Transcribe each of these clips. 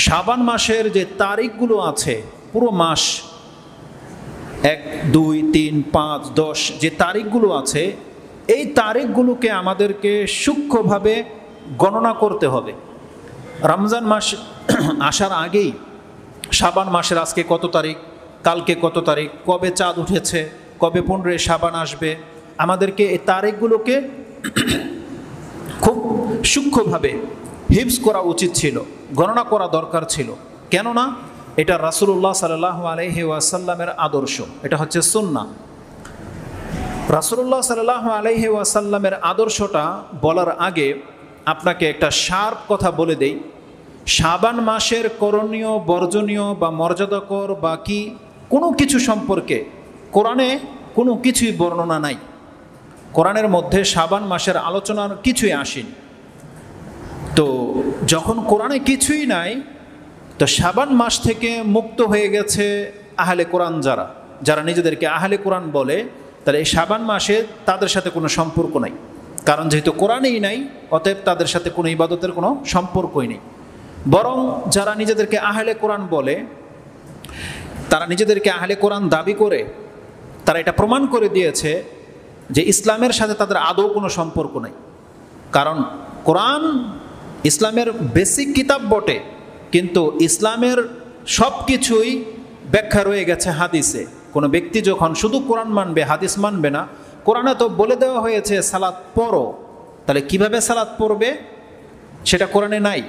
শাবান মাসের যে তারিখগুলো আছে, পুরো মাস 1, 2, 3, 5, 10 যে তারিখগুলো আছে, এই তারিখগুলোকে আমাদেরকে সূক্ষ্মভাবে গণনা করতে হবে। রমজান মাস আসার আগেই শাবান মাসের আজকে কত তারিখ, কালকে কত তারিখ, কবে চাঁদ উঠেছে, কবে 15 শাবান আসবে, আমাদেরকে এই তারিখগুলোকে খুব সূক্ষ্মভাবে হিফজ করা উচিত ছিল, গণনা করা দরকার ছিল। কেননা এটা রাসূলুল্লাহ সাল্লাল্লাহু আলাইহি ওয়াসাল্লামের আদর্শ, এটা হচ্ছে সুন্নাহ। রাসূলুল্লাহ সাল্লাল্লাহু আলাইহি ওয়াসাল্লামের আদর্শটা বলার আগে আপনাকে একটা শার্প কথা বলে দেই। শাবান মাসের করণীয়, বর্জনীয় বা মর্যাদাকর বা কি কোনো কিছু সম্পর্কে কোরআনে কোনো কিছুই বর্ণনা নাই। কোরআনের মধ্যে শাবান মাসের আলোচনার কিছুই আসেনি। তো যখন কোরআনে কিছুই নাই, তো শাবান মাস থেকে মুক্ত হয়ে গেছে আহলে কোরআন, যারা নিজেদেরকে আহলে কোরআন বলে, তাহলে এই শাবান মাসে তাদের সাথে কোনো সম্পর্ক নাই। কারণ যেহেতু কোরআনেই নাই, অতএব তাদের সাথে কোনো ইবাদতের কোনো সম্পর্কই নেই। বরং যারা নিজেদেরকে আহলে কোরআন বলে, তারা নিজেদেরকে আহলে কোরআন দাবি করে তারা এটা প্রমাণ করে দিয়েছে যে ইসলামের সাথে তাদের আদৌ কোনো সম্পর্ক নেই। কারণ কোরআন ইসলামের বেসিক কিতাব বটে, কিন্তু ইসলামের সব কিছুই ব্যাখ্যা রয়ে গেছে হাদিসে। কোনো ব্যক্তি যখন শুধু কোরআন মানবে, হাদিস মানবে না, কোরআনে তো বলে দেওয়া হয়েছে সালাত পড়ো, তাহলে কিভাবে সালাত পড়বে সেটা কোরআনে নাই।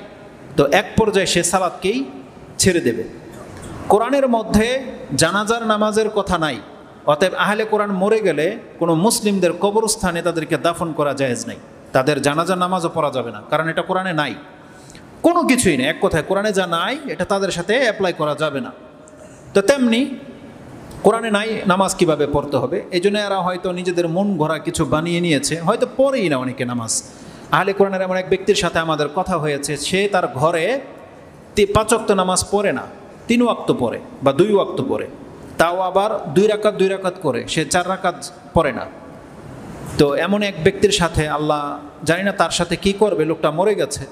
তো এক পর্যায়ে সে সালাতকেই ছেড়ে দেবে। কোরআনের মধ্যে জানাজার নামাজের কথা নাই, অতএব আহলে কোরআন মরে গেলে কোনো মুসলিমদের কবরস্থানে তাদেরকে দাফন করা জায়েজ নাই, তাদের জানাজার নামাজও পড়া যাবে না, কারণ এটা কোরআনে নাই। কোনো কিছুই নেই, এক কথায় কোরআনে যা নাই এটা তাদের সাথে অ্যাপ্লাই করা যাবে না। তো তেমনি কোরআনে নাই নামাজ কিভাবে পড়তে হবে, এই জন্য এরা হয়তো নিজেদের মন গড়া কিছু বানিয়ে নিয়েছে, হয়তো পড়েই না অনেকে নামাজ। আহলে কোরআনের এমন এক ব্যক্তির সাথে আমাদের কথা হয়েছে, সে তার ঘরে 5 ওয়াক্ত নামাজ পড়ে না, 3 ওয়াক্ত পড়ে বা 2 ওয়াক্ত পড়ে, তাও আবার 2 রাকাত করে, সে 4 রাকাত পড়ে না। তো এমন এক ব্যক্তির সাথে আল্লাহ জানি না তার সাথে কি করবে, লোকটা মরে গেছে,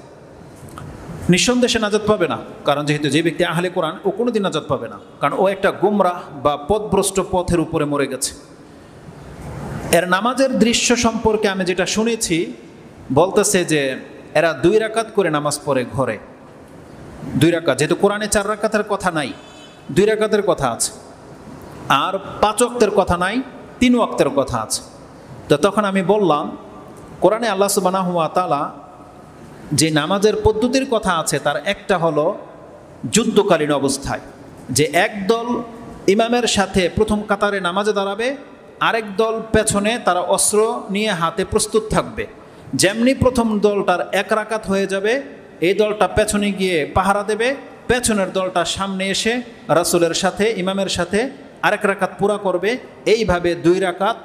নিঃসন্দেহে নাজাত পাবে না। কারণ যেহেতু যে ব্যক্তি আহলে কোরআন, ও কোনোদিন নাজাত পাবে না, কারণ ও একটা গুমরাহ বা পথভ্রষ্ট পথের উপরে মরে গেছে। এর নামাজের দৃশ্য সম্পর্কে আমি যেটা শুনেছি, বলতেছে যে এরা 2 রাকাত করে নামাজ পড়ে ঘরে, 2 রাকাত, যেহেতু কোরআনে 4 রাকাতের কথা নাই, 2 রাকাতের কথা আছে, আর 5 ওয়াক্তের কথা নাই, 3 ওয়াক্তের কথা আছে। তো তখন আমি বললাম, কোরআনে আল্লাহ সুবহানাহু ওয়া তাআলা যে নামাজের পদ্ধতির কথা আছে তার একটা হলো যুদ্ধকালীন অবস্থায়, যে একদল ইমামের সাথে প্রথম কাতারে নামাজে দাঁড়াবে, আরেক দল পেছনে তারা অস্ত্র নিয়ে হাতে প্রস্তুত থাকবে। যেমনি প্রথম দলটার 1 রাকাত হয়ে যাবে, এই দলটা পেছনে গিয়ে পাহারা দেবে, পেছনের দলটা সামনে এসে রাসূলের সাথে, ইমামের সাথে 1 রাকাত পুরা করবে। এইভাবে 2 রাকাত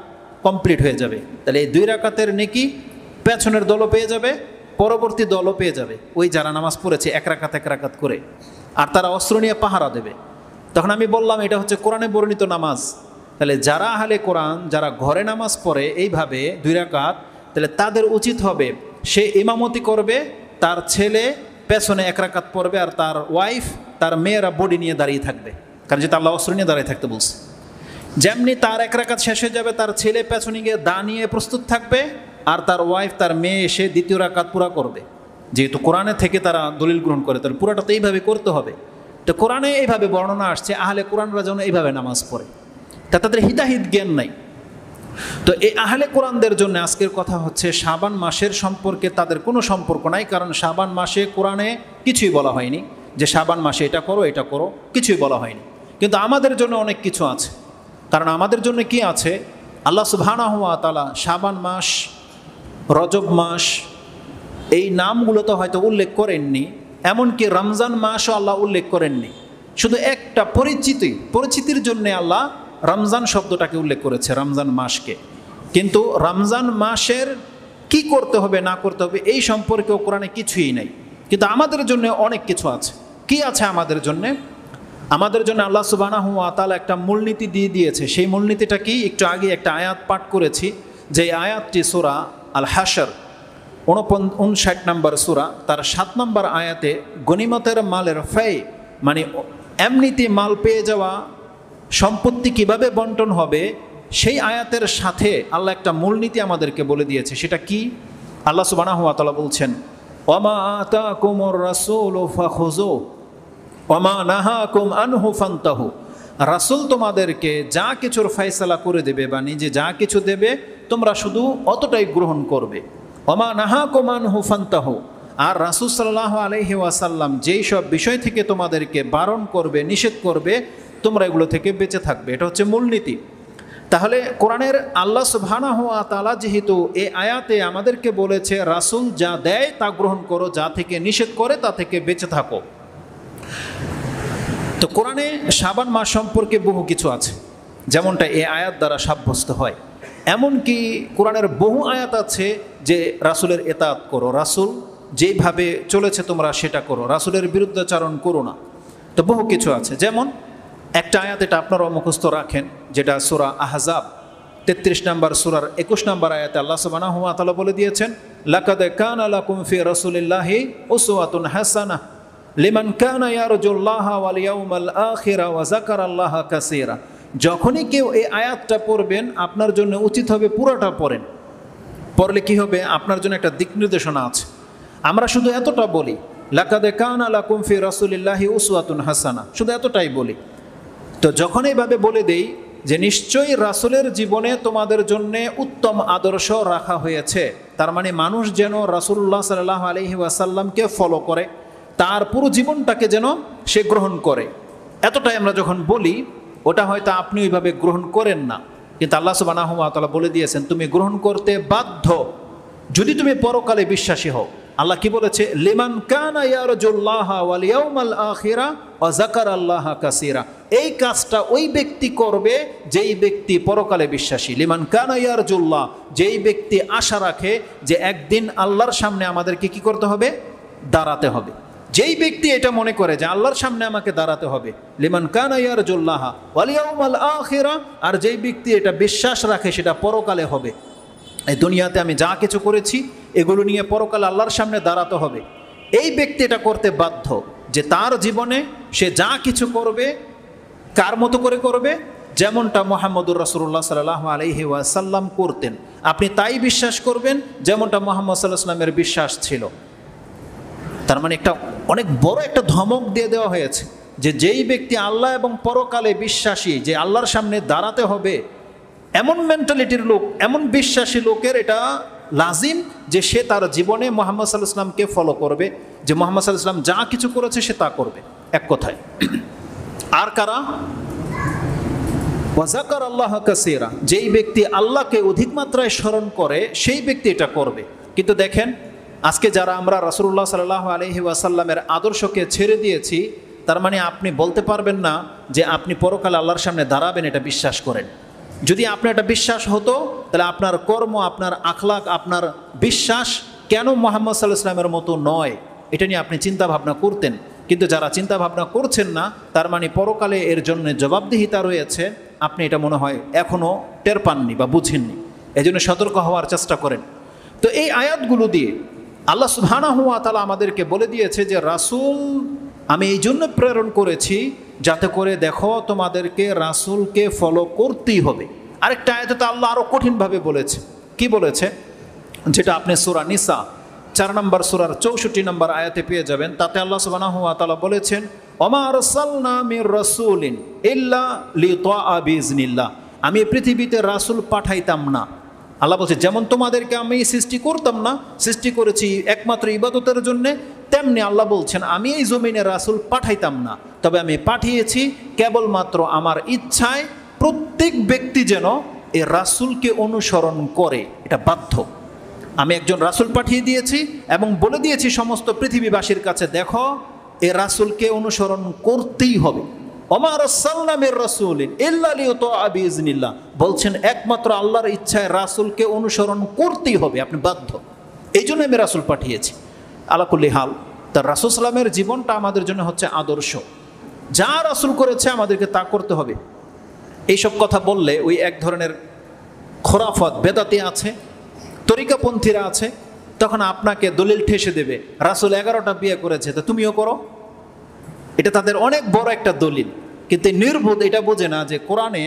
কমপ্লিট হয়ে যাবে। তাহলে এই 2 রাকাতের নেকি পেছনের দলও পেয়ে যাবে, পরবর্তী দলও পেয়ে যাবে, ওই যারা নামাজ পড়েছে 1 রাকাত করে, আর তারা অস্ত্র নিয়ে পাহারা দেবে। তখন আমি বললাম এটা হচ্ছে কোরআনে বর্ণিত নামাজ। তাহলে যারা আহলে কোরআন, যারা ঘরে নামাজ পড়ে এইভাবে 2 রাকাত, তাহলে তাদের উচিত হবে সে ইমামতি করবে, তার ছেলে পেছনে 1 রাকাত পড়বে, আর তার ওয়াইফ, তার মেয়েরা বডি নিয়ে দাঁড়িয়ে থাকবে, কারণ যেটা আল্লাহ অস্ত্র নিয়ে দাঁড়িয়ে থাকতে বলছে। যেমনি তার 1 রাকাত শেষ হয়ে যাবে, তার ছেলে পেছনে গিয়ে দা নিয়ে প্রস্তুত থাকবে, আর তার ওয়াইফ, তার মেয়ে এসে 2য় রাকাত পুরা করবে। যেহেতু কোরআনে থেকে তারা দলিল গ্রহণ করে, তাহলে পুরাটা তো এইভাবে করতে হবে। তো কোরআনে এইভাবে বর্ণনা আসছে, আহলে কোরআনরা যেন এইভাবে নামাজ পড়ে, তা তাদের হিতাহিত জ্ঞান নাই। তো এই আহলে কোরআনদের জন্য আজকের কথা হচ্ছে শাবান মাসের সম্পর্কে তাদের কোনো সম্পর্ক নাই, কারণ শাবান মাসে কোরআনে কিছুই বলা হয়নি যে শাবান মাসে এটা করো, কিছুই বলা হয়নি। কিন্তু আমাদের জন্য অনেক কিছু আছে। কারণ আমাদের জন্য কি আছে, আল্লাহ সুবহানাহু ওয়া তাআলা শাবান মাস, রজব মাস, এই নামগুলো তো হয়তো উল্লেখ করেননি, এমনকি রমজান মাসও আল্লাহ উল্লেখ করেননি। শুধু একটা পরিচিতির জন্যে আল্লাহ রমজান শব্দটাকে উল্লেখ করেছে, রমজান মাসকে। কিন্তু রমজান মাসের কি করতে হবে না করতে হবে এই সম্পর্কেও কোরআনে কিছুই নেই। কিন্তু আমাদের জন্য অনেক কিছু আছে। কি আছে আমাদের জন্যে? আমাদের জন্য আল্লাহ সুবহানাহু ওয়া তাআলা একটা মূলনীতি দিয়ে দিয়েছে। সেই মূলনীতিটা কি? একটু আগে একটা আয়াত পাঠ করেছি, যে আয়াতটি সূরা আল হাশর 59 নম্বর সূরা তার 7 নম্বর আয়াতে গনিমতের মালের ফ্যায় মানে এমনিতে মাল পেয়ে যাওয়া সম্পত্তি কিভাবে বন্টন হবে সেই আয়াতের সাথে আল্লাহ একটা মূলনীতি আমাদেরকে বলে দিয়েছে। সেটা কি? আল্লাহ সুবহানাহু ওয়া তাআলা বলছেন, ওমা আতাকুমুর রাসূলু ফাখুযুহু ওমা নাহাকুম আনহু ফান্তাহু। রাসূল তোমাদেরকে যা কিছুর ফয়সালা করে দেবে বা নিজে যা কিছু দেবে তোমরা শুধু অতটাই গ্রহণ করবে। ওমা নাহাকুম আনহু ফান্তাহু। আর রাসূল সাল্লাল্লাহু আলাইহি ওয়াসাল্লাম যেই সব বিষয় থেকে তোমাদেরকে বারণ করবে, নিষেধ করবে, তোমরা এগুলো থেকে বেঁচে থাকবে। এটা হচ্ছে মূলনীতি। তাহলে কোরআনের আল্লাহ সুবহানাহু ওয়া তাআলা যেহেতু এই আয়াতে আমাদেরকে বলেছে রাসূল যা দেয় তা গ্রহণ করো, যা থেকে নিষেধ করে তা থেকে বেঁচে থাকো। তো কোরআনে শাবান মাস সম্পর্কে বহু কিছু আছে, যেমনটা এই আয়াত দ্বারা সাব্যস্ত হয়। এমনকি কোরআনের বহু আয়াত আছে যে রাসূলের ইতাআত করো, রাসূল যেইভাবে চলেছে তোমরা সেটা করো, রাসূলের বিরুদ্ধাচরণ করো না। তো বহু কিছু আছে। যেমন একটা আয়াত, এটা আপনারাও মুখস্থ রাখেন, যেটা সূরা আহজাব 33 নম্বর সূরার 21 নম্বর আয়াতে আল্লাহ সুবহানাহু ওয়া তাআলা বলে দিয়েছেন, লাকাদ কানা লাকুম ফি রাসূলিল্লাহি উসওয়াতুন হাসানাহ লিমান কানা ইয়ারজুল্লাহা ওয়াল ইয়াউমাল আখিরা ওয়া যাকারাল্লাহা কাসীরা। যখনই কেউ এই আয়াতটা পড়বেন আপনার জন্য উচিত হবে পুরোটা পড়েন। পড়লে কি হবে? আপনার জন্য একটা দিক নির্দেশনা আছে। আমরা শুধু এতটা বলি, লাকাদ কানা লাকুম ফি রাসূলিল্লাহি উসওয়াতুন হাসানা, শুধু এতটাই বলি। তো যখন এইভাবে বলে দেই যে নিশ্চয়ই রাসূলের জীবনে তোমাদের জন্য উত্তম আদর্শ রাখা হয়েছে, তার মানে মানুষ যেন রাসূলুল্লাহ সাল্লাল্লাহু আলাইহি ওয়াসাল্লামকে ফলো করে, তার পুরো জীবনটাকে যেন সে গ্রহণ করে, এতটাই আমরা যখন বলি, ওটা হয়তো আপনি ওইভাবে গ্রহণ করেন না, কিন্তু আল্লাহ সুবহানাহু ওয়া তাআলা বলে দিয়েছেন তুমি গ্রহণ করতে বাধ্য যদি তুমি পরকালে বিশ্বাসী হও। আল্লাহ কি বলেছে? লিমান কানা ইয়ারজুল্লাহা ওয়াল ইয়াউমাল আখিরা ওয়া যাকারাল্লাহা কাসীরা। এই কাজটা ওই ব্যক্তি করবে যেই ব্যক্তি পরকালে বিশ্বাসী। লিমান কানা ইয়ারজুল্লাহ, যেই ব্যক্তি আশা রাখে যে একদিন আল্লাহর সামনে আমাদেরকে কি করতে হবে? দাঁড়াতে হবে। যেই ব্যক্তি এটা মনে করে যে আল্লাহর সামনে আমাকে দাঁড়াতে হবে, লিমান কানা ইয়ারজুল্লাহা ওয়াল ইয়াউমাল আখিরা, আর যেই ব্যক্তি এটা বিশ্বাস রাখে সেটা পরকালে হবে, এই দুনিয়াতে আমি যা কিছু করেছি এগুলো নিয়ে পরকালে আল্লাহর সামনে দাঁড়াতে হবে, এই ব্যক্তি এটা করতে বাধ্য যে তার জীবনে সে যা কিছু করবে কার মতো করে করবে? যেমনটা মুহাম্মদুর রাসূলুল্লাহ সাল্লাল্লাহু আলাইহি ওয়াসাল্লাম করতেন, আপনি তাই বিশ্বাস করবেন যেমনটা মুহাম্মদ সাল্লাল্লাহু আলাইহি ওয়াসাল্লামের বিশ্বাস ছিল। তার মানে একটা অনেক বড় একটা ধমক দিয়ে দেওয়া হয়েছে যে যেই ব্যক্তি আল্লাহ এবং পরকালে বিশ্বাসী, যে আল্লাহর সামনে দাঁড়াতে হবে, এমন মেন্টালিটির লোক, এমন বিশ্বাসী লোকের এটা লাজিম যে সে তার জীবনে মুহাম্মদ সাল্লাল্লাহু আলাইহি ওয়াসাল্লামকে ফলো করবে, যে মুহাম্মদ সাল্লাল্লাহু আলাইহি ওয়াসাল্লাম যা কিছু করেছে সে তা করবে, এক কথায়। আর কারা? ওয়া যাকারাল্লাহা কাসীরা, যেই ব্যক্তি আল্লাহকে অধিক মাত্রায় স্মরণ করে সেই ব্যক্তি এটা করবে। কিন্তু দেখেন আজকে যারা আমরা রাসূলুল্লাহ সাল্লাল্লাহু আলাইহি ওয়াসাল্লামের আদর্শকে ছেড়ে দিয়েছি, তার মানে আপনি বলতে পারবেন না যে আপনি পরকালে আল্লাহর সামনে দাঁড়াবেন এটা বিশ্বাস করেন। যদি আপনার এটা বিশ্বাস হতো তাহলে আপনার কর্ম, আপনার আখলাক, আপনার বিশ্বাস কেন মুহাম্মদ সাল্লাল্লাহু আলাইহি ওয়াসাল্লামের মতো নয় এটা নিয়ে আপনি চিন্তা ভাবনা করতেন। কিন্তু যারা চিন্তা ভাবনা করছেন না, তার মানে পরকালে এর জন্য জবাবদিহিতা রয়েছে, আপনি এটা মনে হয় এখনও টের পাননি বা বুঝেননি। এই জন্য সতর্ক হওয়ার চেষ্টা করেন। তো এই আয়াতগুলো দিয়ে আল্লাহ সুবহানাহু ওয়া তাআলা আমাদেরকে বলে দিয়েছে যে রাসূল আমি এই জন্য প্রেরণ করেছি যাতে করে দেখো তোমাদেরকে রাসূলকে ফলো করতেই হবে। আরেকটা আয়াতে তো আল্লাহ আরও কঠিনভাবে বলেছে। কি বলেছে? যেটা আপনি সূরা নিসা 4 নম্বর সূরার 64 নম্বর আয়াতে পেয়ে যাবেন। তাতে আল্লাহ সুবহানাহু ওয়া তাআলা বলেছেন, ওমা আরসালনা মির রাসূলিন ইল্লা লিতাআ বিইজনিল্লাহ, আমি পৃথিবীতে রাসূল পাঠাইতাম না। আল্লাহ বলছে যেমন তোমাদেরকে আমি সৃষ্টি করতাম না, সৃষ্টি করেছি একমাত্র ইবাদতের জন্যে, তেমনি আল্লাহ বলছেন আমি এই জমিনে রাসূল পাঠাইতাম না, তবে আমি পাঠিয়েছি কেবলমাত্র আমার ইচ্ছায় প্রত্যেক ব্যক্তি যেন এই রাসূলকে অনুসরণ করে, এটা বাধ্য। আমি একজন রাসূল পাঠিয়ে দিয়েছি এবং বলে দিয়েছি সমস্ত পৃথিবীবাসীর কাছে দেখো এই রাসূলকে অনুসরণ করতেই হবে। ওমা আরসালনা মির রাসূলিন ইল্লা লিতাআ বিইজনিল্লাহ, বলছেন একমাত্র আল্লাহর ইচ্ছায় রাসূলকে অনুসরণ করতেই হবে, আপনি বাধ্য। এই জন্য আমি রাসূল পাঠিয়েছি। আলা কুল্লি হাল, তার রাসূল সাল্লামের জীবনটা আমাদের জন্য হচ্ছে আদর্শ। যা রাসূল করেছে আমাদেরকে তা করতে হবে। এইসব কথা বললে ওই এক ধরনের খোরাফত বেদাতি আছে, তরিকাপন্থীরা আছে, তখন আপনাকে দলিল ঠেসে দেবে রাসূল 11টা বিয়ে করেছে, তো তুমিও করো। এটা তাদের অনেক বড় একটা দলিল। কিন্তু নির্বোধ এটা বোঝে না যে কোরআনে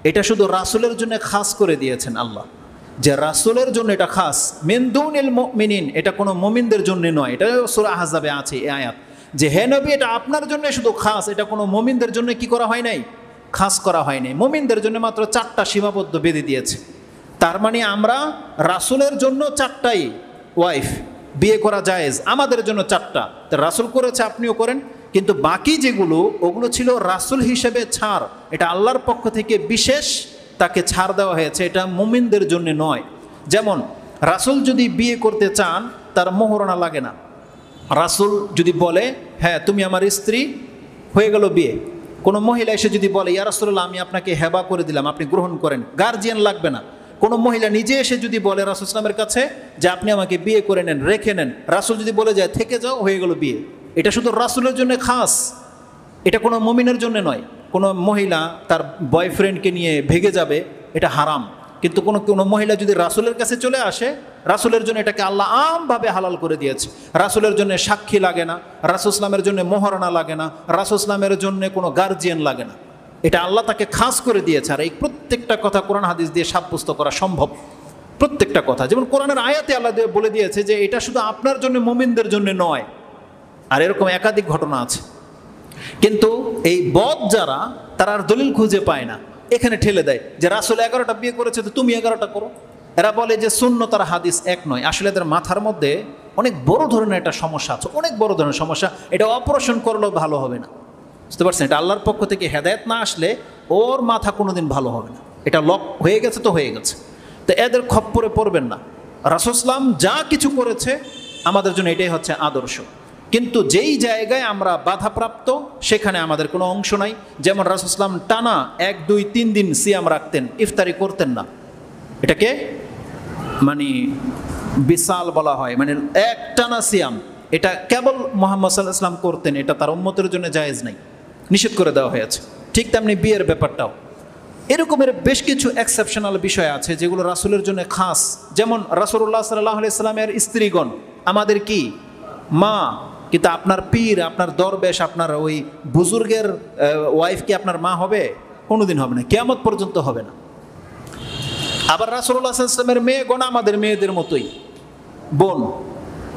এটা শুধু রাসূলের জন্য খাস করে দিয়েছেন আল্লাহ, যে রাসূলের জন্য এটা খাস, মিন দুনিল মুমিনিন, এটা কোনো মুমিনদের জন্য নয়। এটা সূরা আহজাবে আছে এই আয়াত, যে হে নবী এটা আপনার জন্য শুধু খাস, এটা কোনো মুমিনদের জন্য কি করা হয় নাই, খাস করা হয় নাই। মুমিনদের জন্য মাত্র 4টা সীমাবদ্ধ বেঁধে দিয়েছে। তার মানে আমরা রাসূলের জন্য 4টাই ওয়াইফ বিয়ে করা জায়েজ, আমাদের জন্য 4টা। তো রাসূল করেছে, আপনিও করেন। কিন্তু বাকি যেগুলো, ওগুলো ছিল রাসূল হিসেবে ছাড়, এটা আল্লাহর পক্ষ থেকে বিশেষ তাকে ছাড় দেওয়া হয়েছে, এটা মুমিনদের জন্য নয়। যেমন রাসূল যদি বিয়ে করতে চান, তার মোহরানা লাগে না। রাসূল যদি বলে হ্যাঁ তুমি আমার স্ত্রী, হয়ে গেল বিয়ে। কোনো মহিলা এসে যদি বলে ইয়া রাসূলুল্লাহ আমি আপনাকে হেবা করে দিলাম, আপনি গ্রহণ করেন, গার্জিয়ান লাগবে না। কোনো মহিলা নিজে এসে যদি বলে রাসূল ইসলামের কাছে যে আপনি আমাকে বিয়ে করে নেন, রেখে নেন, রাসূল যদি বলে যায় থেকে যাও, হয়ে গেল বিয়ে। এটা শুধু রাসূলের জন্য খাস, এটা কোনো মুমিনের জন্য নয়। কোনো মহিলা তার বয়ফ্রেন্ডকে নিয়ে ভেগে যাবে, এটা হারাম। কিন্তু কোনো মহিলা যদি রাসূলের কাছে চলে আসে, রাসূলের জন্য এটাকে আল্লাহ আমভাবে হালাল করে দিয়েছে। রাসূলের জন্য সাক্ষী লাগে না, রাসূল ইসলামের জন্য মোহরানা লাগে না, রাসূল ইসলামের জন্য কোনো গার্জিয়ান লাগে না। এটা আল্লাহ তাকে খাস করে দিয়েছে। আর এই প্রত্যেকটা কথা কোরআন হাদিস দিয়ে সাব্যস্ত করা সম্ভব, প্রত্যেকটা কথা। যেমন কোরআনের আয়াতে আল্লাহ বলে দিয়েছে যে এটা শুধু আপনার জন্য, মুমিনদের জন্য নয়। আর এরকম একাধিক ঘটনা আছে। কিন্তু এই বদ যারা, তারা আর দলিল খুঁজে পায় না, এখানে ঠেলে দেয় যে রাসূল 11টা বিয়ে করেছে, তো তুমি 11টা করো। এরা বলে যে সুন্নত আর হাদিস এক নয়। আসলে এদের মাথার মধ্যে অনেক বড় ধরনের একটা সমস্যা আছে, অনেক বড় ধরনের সমস্যা। এটা অপারেশন করলেও ভালো হবে না, বুঝতে পারছেন? এটা আল্লাহর পক্ষ থেকে হেদায়েত না আসলে ওর মাথা কোনোদিন ভালো হবে না। এটা লক হয়ে গেছে তো হয়ে গেছে। তো এদের খপ্পরে পড়বেন না। রাসূল ইসলাম যা কিছু করেছে আমাদের জন্য এটাই হচ্ছে আদর্শ। কিন্তু যেই জায়গায় আমরা বাধাপ্রাপ্ত, সেখানে আমাদের কোনো অংশ নাই। যেমন রাসূল ইসলাম টানা 1, 2, 3 দিন সিয়াম রাখতেন, ইফতারি করতেন না। এটাকে মানে বিশাল বলা হয়, মানে এক টানা সিয়াম। এটা কেবল মুহাম্মদ সাল্লাল্লাহু আলাইহি ওয়াসাল্লাম করতেন, এটা তার উম্মতের জন্য জায়েজ নাই, নিষেধ করে দেওয়া হয়েছে। ঠিক তেমনি বিয়ের ব্যাপারটাও এরকমের বেশ কিছু এক্সেপশনাল বিষয় আছে যেগুলো রাসূলের জন্য খাস। যেমন রাসূলুল্লাহ সাল্লাল্লাহু আলাইহি ওয়াসাল্লামের স্ত্রীগণ আমাদের কি মা, কিন্তু আপনার পীর, আপনার দরবেশ, আপনার ওই বুজুর্গের ওয়াইফ কি আপনার মা হবে? কোনোদিন হবে না, কিয়ামত পর্যন্ত হবে না। আবার রাসূলুল্লাহ সাল্লাল্লাহু আলাইহি ওয়াসাল্লামের মেয়েগণ আমাদের মেয়েদের মতোই বোন,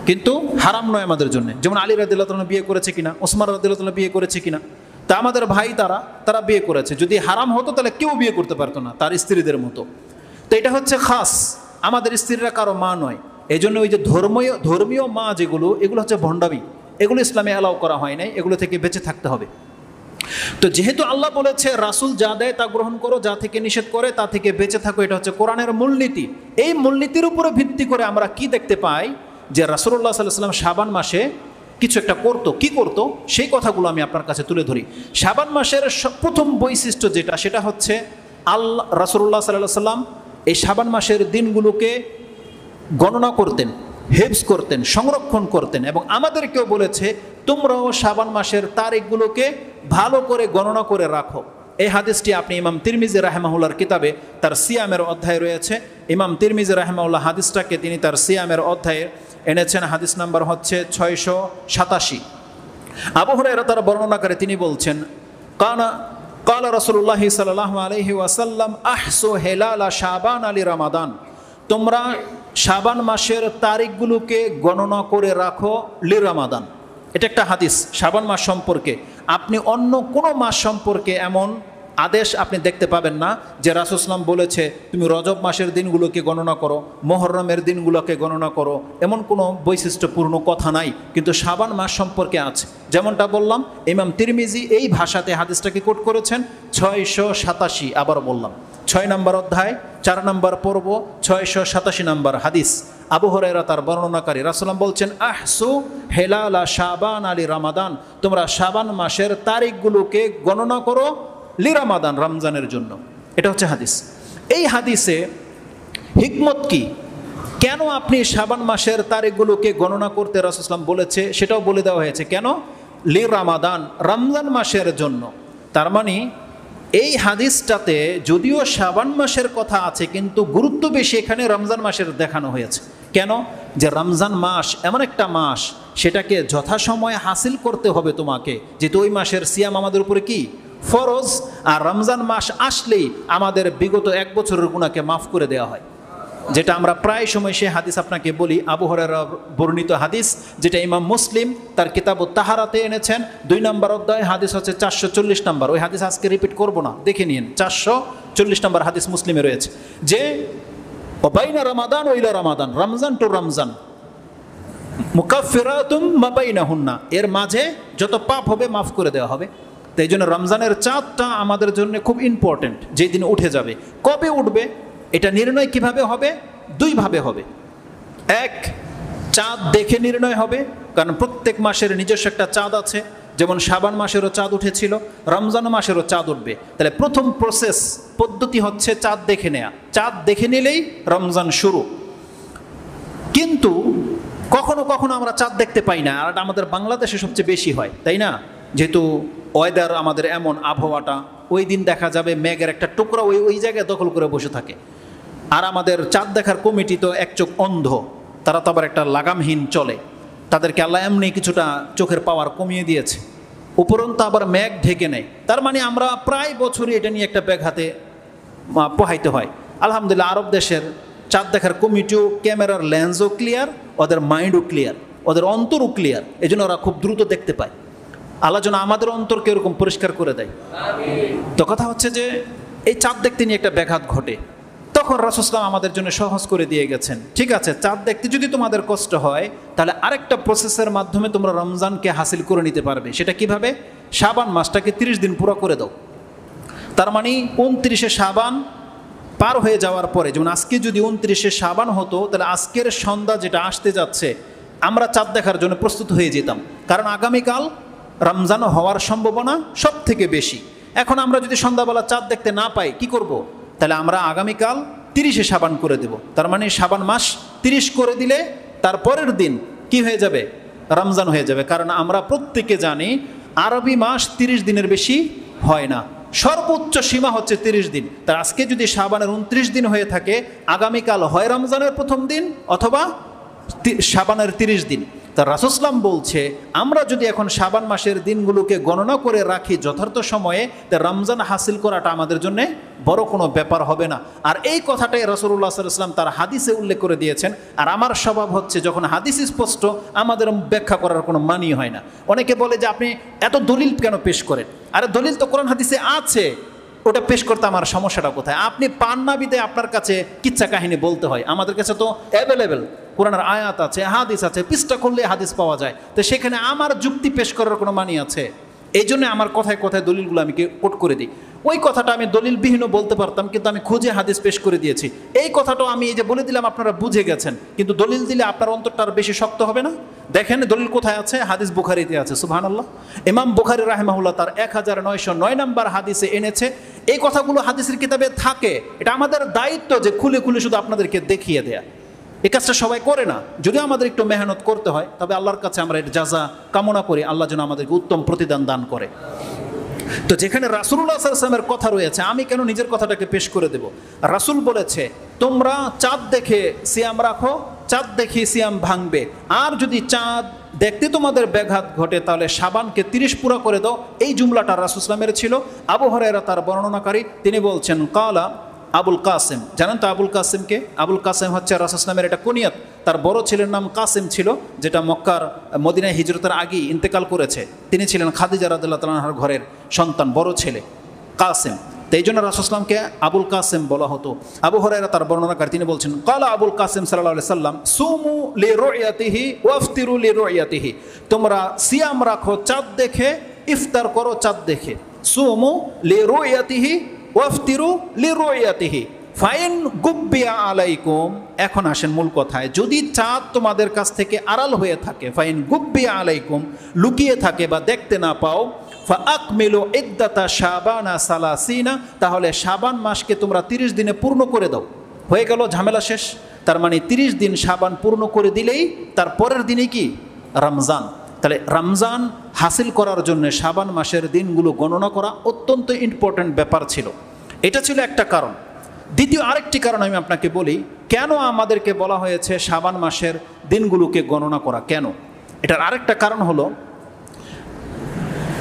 কিন্তু হারাম নয় আমাদের জন্য। যেমন আলী রাদিয়াল্লাহু তাআলা বিয়ে করেছে কিনা, ওসমান রাদিয়াল্লাহু তাআলা বিয়ে করেছে কিনা, তা আমাদের ভাই তারা বিয়ে করেছে। যদি হারাম হতো তাহলে কেউ বিয়ে করতে পারতো না তার স্ত্রীদের মতো। তো এটা হচ্ছে খাস, আমাদের স্ত্রীরা কারো মা নয়। এই জন্য ওই যে ধর্মীয় মা যেগুলো, এগুলো হচ্ছে ভণ্ডামি, এগুলো ইসলামে অ্যালাউ করা হয় নাই, এগুলো থেকে বেঁচে থাকতে হবে। তো যেহেতু আল্লাহ বলেছে রাসূল যা দেয় তা গ্রহণ করো, যা থেকে নিষেধ করে তা থেকে বেঁচে থাকো, এটা হচ্ছে কোরআনের মূলনীতি। এই মূলনীতির উপরে ভিত্তি করে আমরা কি দেখতে পাই যে রাসূলুল্লাহ সাল্লাল্লাহু আলাইহি ওয়াসাল্লাম শাবান মাসে কিছু একটা করতো। কি করতো সেই কথাগুলো আমি আপনার কাছে তুলে ধরি। শাবান মাসের প্রথম বৈশিষ্ট্য যেটা, সেটা হচ্ছে রাসূলুল্লাহ সাল্লাল্লাহু আলাইহি ওয়াসাল্লাম এই শাবান মাসের দিনগুলোকে গণনা করতেন, হেফজ করতেন, সংরক্ষণ করতেন। এবং আমাদেরকেও বলেছে তোমরাও শাবান মাসের তারিখগুলোকে ভালো করে গণনা করে রাখো। এই হাদিসটি আপনি ইমাম তিরমিজি রাহিমাহুল্লাহর কিতাবে তার সিয়ামের অধ্যায় রয়েছে। ইমাম তিরমিজি রাহিমাহুল্লাহ হাদিসটাকে তিনি তার সিয়ামের অধ্যায়ে এনেছেন। হাদিস নাম্বার হচ্ছে 687। আবু হুরায়রা তার বর্ণনা করে তিনি বলছেন, কালা রাসূলুল্লাহ সাল্লাল্লাহু আলাইহি ওয়াসাল্লাম আহসু হিলাল শাবান আলি রমাদান, তোমরা শাবান মাসের তারিখগুলোকে গণনা করে রাখো লি রমাদান। এটা একটা হাদিস শাবান মাস সম্পর্কে। আপনি অন্য কোনো মাস সম্পর্কে এমন আদেশ আপনি দেখতে পাবেন না যে রাসূল সাল্লাল্লাহু আলাইহি ওয়াসাল্লাম বলেছে তুমি রজব মাসের দিনগুলোকে গণনা করো, মুহররমের দিনগুলোকে গণনা করো, এমন কোনো বৈশিষ্ট্যপূর্ণ কথা নাই। কিন্তু শাবান মাস সম্পর্কে আছে। যেমনটা বললাম, ইমাম তিরমিজি এই ভাষাতে হাদিসটাকে কোট করেছেন 687। আবার বললাম 6 নম্বর অধ্যায় 4 নম্বর পর্ব 687 নম্বর হাদিস। আবু হুরায়রা তার বর্ণনাকারী, রাসূল সাল্লাল্লাহু আলাইহি ওয়াসাল্লাম বলছেন আহসু হিলালা শাবান আলি রমাদান, তোমরা শাবান মাসের তারিখগুলোকে গণনা করো লি রমাদান, রমজানের জন্য। এটা হচ্ছে হাদিস। এই হাদিসে হিকমত কি, কেন আপনি শাবান মাসের তারিখগুলোকে গণনা করতে রাসূল সাল্লাল্লাহু আলাইহি ওয়াসাল্লাম বলেছে সেটাও বলে দেওয়া হয়েছে। কেন? লি রমাদান, রমজান মাসের জন্য। তার মানে এই হাদিসটাতে যদিও শাবান মাসের কথা আছে, কিন্তু গুরুত্ব বেশি এখানে রমজান মাসের দেখানো হয়েছে। কেন? যে রমজান মাস এমন একটা মাস, সেটাকে যথাসময়ে হাসিল করতে হবে তোমাকে, যেহেতু ওই মাসের সিয়াম আমাদের উপরে কি ফরজ। আর রমজান মাস আসলেই আমাদের বিগত 1 বছরের গুনাহকে মাফ করে দেওয়া হয়, যেটা আমরা প্রায় সময় সে হাদিস আপনাকে বলি, আবু হুরায়রা বর্ণিত হাদিস, যেটা ইমাম মুসলিম তার কিতাবুত তাহারাতে এনেছেন 2 নম্বর অধ্যায়, হাদিস হচ্ছে 440 নম্বর। ওই হাদিস আজকে রিপিট করব না, দেখে নিন, 440 নম্বর হাদিস মুসলিমে রয়েছে যে বাইনা রমাদান ও ইলা রমাদান, রমজান টু রমজান মুকাফফিরাতুম মা বাইনাহুন্না, এর মাঝে যত পাপ হবে মাফ করে দেওয়া হবে। তাই জন্য রমজানের চাঁদটা আমাদের জন্য খুব ইম্পর্টেন্ট, যেই দিন উঠে যাবে। কবে উঠবে এটা নির্ণয় কিভাবে হবে? 2 ভাবে হবে। এক, চাঁদ দেখে নির্ণয় হবে, কারণ প্রত্যেক মাসের নিজস্ব একটা চাঁদ আছে, যেমন শাবান মাসেরও চাঁদ উঠেছিল, রমজান মাসেরও চাঁদ উঠবে। তাহলে প্রথম প্রসেস পদ্ধতি হচ্ছে চাঁদ দেখে নেয়া। চাঁদ দেখে নিলেই রমজান শুরু। কিন্তু কখনো কখনো আমরা চাঁদ দেখতে পাই না, আর আমাদের বাংলাদেশে সবচেয়ে বেশি হয়, তাই না? যেহেতু ওয়েদার আমাদের এমন, আবহাওয়াটা, ওই দিন দেখা যাবে মেঘের একটা টুকরা ওই জায়গায় দখল করে বসে থাকে। আর আমাদের চাঁদ দেখার কমিটি তো এক চোখ অন্ধ, তারা তো আবার একটা লাগামহীন চলে, তাদেরকে আল্লাহ এমনি কিছুটা চোখের পাওয়ার কমিয়ে দিয়েছে, উপরন্তু আবার মেঘ ঢেকে নেয়। তার মানে আমরা প্রায় বছরই এটা নিয়ে একটা ব্যাঘাতে পোহাইতে হয়। আলহামদুলিল্লাহ আরব দেশের চাঁদ দেখার কমিটিও, ক্যামেরার লেন্সও ক্লিয়ার, ওদের মাইন্ডও ক্লিয়ার, ওদের অন্তরও ক্লিয়ার, এই জন্য ওরা খুব দ্রুত দেখতে পায়। আল্লাহ যেন আমাদের অন্তরকে এরকম পরিষ্কার করে দেয়। তো কথা হচ্ছে যে এই চাঁদ দেখতে নিয়ে একটা ব্যাঘাত ঘটে, তখন রাসূল সাল্লাল্লাহু আলাইহি ওয়াসাল্লাম আমাদের জন্য সহজ করে দিয়ে গেছেন। ঠিক আছে, চাঁদ দেখতে যদি তোমাদের কষ্ট হয়, তাহলে আরেকটা প্রসেসের মাধ্যমে তোমরা রমজানকে হাসিল করে নিতে পারবে। সেটা কিভাবে? শাবান মাসটাকে 30 দিন পুরো করে দাও। তার মানে 29শে শাবান পার হয়ে যাওয়ার পরে, যেমন আজকে যদি 29শে শাবান হতো, তাহলে আজকের সন্ধ্যা যেটা আসতে যাচ্ছে, আমরা চাঁদ দেখার জন্য প্রস্তুত হয়ে যেতাম, কারণ আগামীকাল রমজান হওয়ার সম্ভাবনা সব থেকে বেশি। এখন আমরা যদি সন্ধ্যাবেলা চাঁদ দেখতে না পাই, কি করব? তাহলে আমরা আগামীকাল 30শে শাবান করে দেব। তার মানে শাবান মাস 30 করে দিলে তার পরের দিন কি হয়ে যাবে? রমজান হয়ে যাবে। কারণ আমরা প্রত্যেকে জানি আরবি মাস 30 দিনের বেশি হয় না, সর্বোচ্চ সীমা হচ্ছে 30 দিন। তার আজকে যদি শাবানের 29 দিন হয়ে থাকে, আগামীকাল হয় রমজানের প্রথম দিন অথবা শাবানের 30 দিন। তা রাসূল সাল্লাল্লাহু আলাইহি ওয়াসাল্লাম বলছে, আমরা যদি এখন শাবান মাসের দিনগুলোকে গণনা করে রাখি যথার্থ সময়ে, তা রমজান হাসিল করাটা আমাদের জন্য বড় কোনো ব্যাপার হবে না। আর এই কথাটাই রাসূলুল্লাহ সাল্লাল্লাহু আলাইহি ওয়াসাল্লাম তার হাদিসে উল্লেখ করে দিয়েছেন। আর আমার স্বভাব হচ্ছে, যখন হাদিস স্পষ্ট, আমাদের ব্যাখ্যা করার কোনো মানই হয় না। অনেকে বলে যে আপনি এত দলিল কেন পেশ করেন? আরে দলিল তো কোরআন হাদিসে আছে, ওটা পেশ করতে আমার সমস্যাটা কোথায়? আপনি পান না বিদায় আপনার কাছে কিচ্ছা কাহিনী বলতে হয়। আমাদের কাছে তো অ্যাভেলেবেল কোরআনের আয়াত আছে, হাদিস আছে, পৃষ্ঠা করলে হাদিস পাওয়া যায়। তো সেখানে আমার যুক্তি পেশ করার কোনো মানি আছে? এই জন্য আমার কথায় কথায় দলিলগুলো আমি কোট করে দিই। ওই কথাটা আমি দলিলবিহীনও বলতে পারতাম, কিন্তু আমি খুঁজে হাদিস পেশ করে দিয়েছি। এই কথাটাও আমি এই যে বলে দিলাম, আপনারা বুঝে গেছেন, কিন্তু দলিল দিলে আপনার অন্তরটা আর বেশি শক্ত হবে না? দেখেন দলিল কোথায় আছে? হাদিস বুখারীতে আছে। সুবহানাল্লাহ। ইমাম বুখারী রাহিমাহুল্লাহ তার 1909 নম্বর হাদিসে এনেছে। এই কথাগুলো হাদিসের কিতাবে থাকে। এটা আমাদের দায়িত্ব যে খুলে খুলে শুধু আপনাদেরকে দেখিয়ে দেয়া। এই কাজটা সবাই করে না, যদিও আমাদের একটু মেহনত করতে হয়। তবে আল্লাহর কাছে আমরা এর জাযা কামনা করি, আল্লাহ যেন আমাদেরকে উত্তম প্রতিদান দান করে। তো যেখানে রাসূলুল্লাহ সাল্লাল্লাহু আলাইহি ওয়াসাল্লামের কথা রয়েছে, আমি কেন নিজের কথাটাকে পেশ করে দেব? রাসূল বলেছে, তোমরা চাঁদ দেখে সিয়াম রাখো, চাঁদ দেখে সিয়াম ভাঙবে। আর যদি চাঁদ দেখতে তোমাদের ব্যাঘাত ঘটে, তাহলে শাবানকে 30 পুরো করে দাও। এই জুমলাটা রাসূল সাল্লাল্লাহু আলাইহি ওয়াসাল্লামের ছিল। আবু হুরায়রা তার বর্ণনাকারী, তিনি বলছেন, কালা আবুল কাসেম। জানেন তো আবুল কাসেমকে? আবুল কাসেম হচ্ছে রাসূল সাল্লাল্লাহু আলাইহি ওয়াসাল্লামের একটা কুনিয়াত। তার বড় ছেলের নাম কাসেম ছিল, যেটা মক্কার মদিনায় হিজরতের আগেই ইন্তেকাল করেছে। তিনি ছিলেন খাদিজা রাদিয়াল্লাহু তাআলা আনহার ঘরের সন্তান, বড় ছেলে কাসেম। তো এই জন্য রাসূল সাল্লাল্লাহু আলাইহি ওয়াসাল্লামকে আবুল কাসেম বলা হতো। আবু হুরায়রা তার বর্ণনাকারী, তিনি বলছেন, কালা আবুল কাসেম সাল্লাল্লাহু আলাইহি ওয়াসাল্লাম, সুমু লিরুয়াতিহি ওয়াফতিরু লিরুয়াতিহি। তোমরা সিয়াম রাখো চাঁদ দেখে, ইফতার করো চাঁদ দেখে। সুমু লিরুয়াতিহি ওয়াফতিরু লিরুয়াতিহি ফাইন গুব্বিয়া আলাইকুম। এখন আসেন মূল কথায়। যদি চাঁদ তোমাদের কাছ থেকে আড়াল হয়ে থাকে, ফাইন গুব্বিয়া আলাইকুম, লুকিয়ে থাকে বা দেখতে না পাও, ফাআকমিলু ইদ্দাতা শাবানা সালাসিনা, তাহলে শাবান মাসকে তোমরা 30 দিনে পূর্ণ করে দাও। হয়ে গেল, ঝামেলা শেষ। তার মানে 30 দিন শাবান পূর্ণ করে দিলেই তার পরের দিনে কি? রমজান। তাহলে রমজান হাসিল করার জন্য শাবান মাসের দিনগুলো গণনা করা অত্যন্ত ইম্পর্ট্যান্ট ব্যাপার ছিল। এটা ছিল একটা কারণ। দ্বিতীয় আরেকটি কারণ আমি আপনাকে বলি, কেন আমাদেরকে বলা হয়েছে শাবান মাসের দিনগুলোকে গণনা করা, কেন? এটার আরেকটা কারণ হলো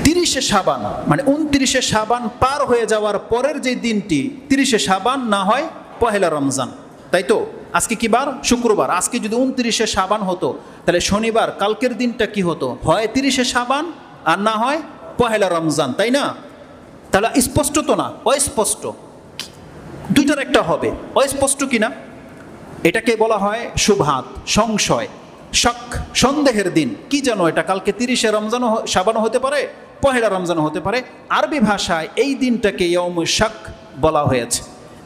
30শে শাবান মানে 29শে শাবান পার হয়ে যাওয়ার পরের যে দিনটি 30শে শাবান না হয় পহেলা রমজান, তাই তো? আজকে কি বার? শুক্রবার। আজকে যদি 29শে শাবান হতো তাহলে শনিবার, কালকের দিনটা কি হতো? হয় 30শে শাবান আর না হয় পহেলা রমজান, তাই না? তাহলে স্পষ্ট তো না, অস্পষ্ট, দুইটার একটা হবে। অস্পষ্ট কিনা এটাকে বলা হয় শুভাত, সংশয়, শক, সন্দেহের দিন। কি জানো এটা কালকে 30শে রমজানও শাবানও হতে পারে, পহেলা রমজানও হতে পারে। আরবি ভাষায় এই দিনটাকে ইয়ৌমুশ শাক বলা হয়েছে।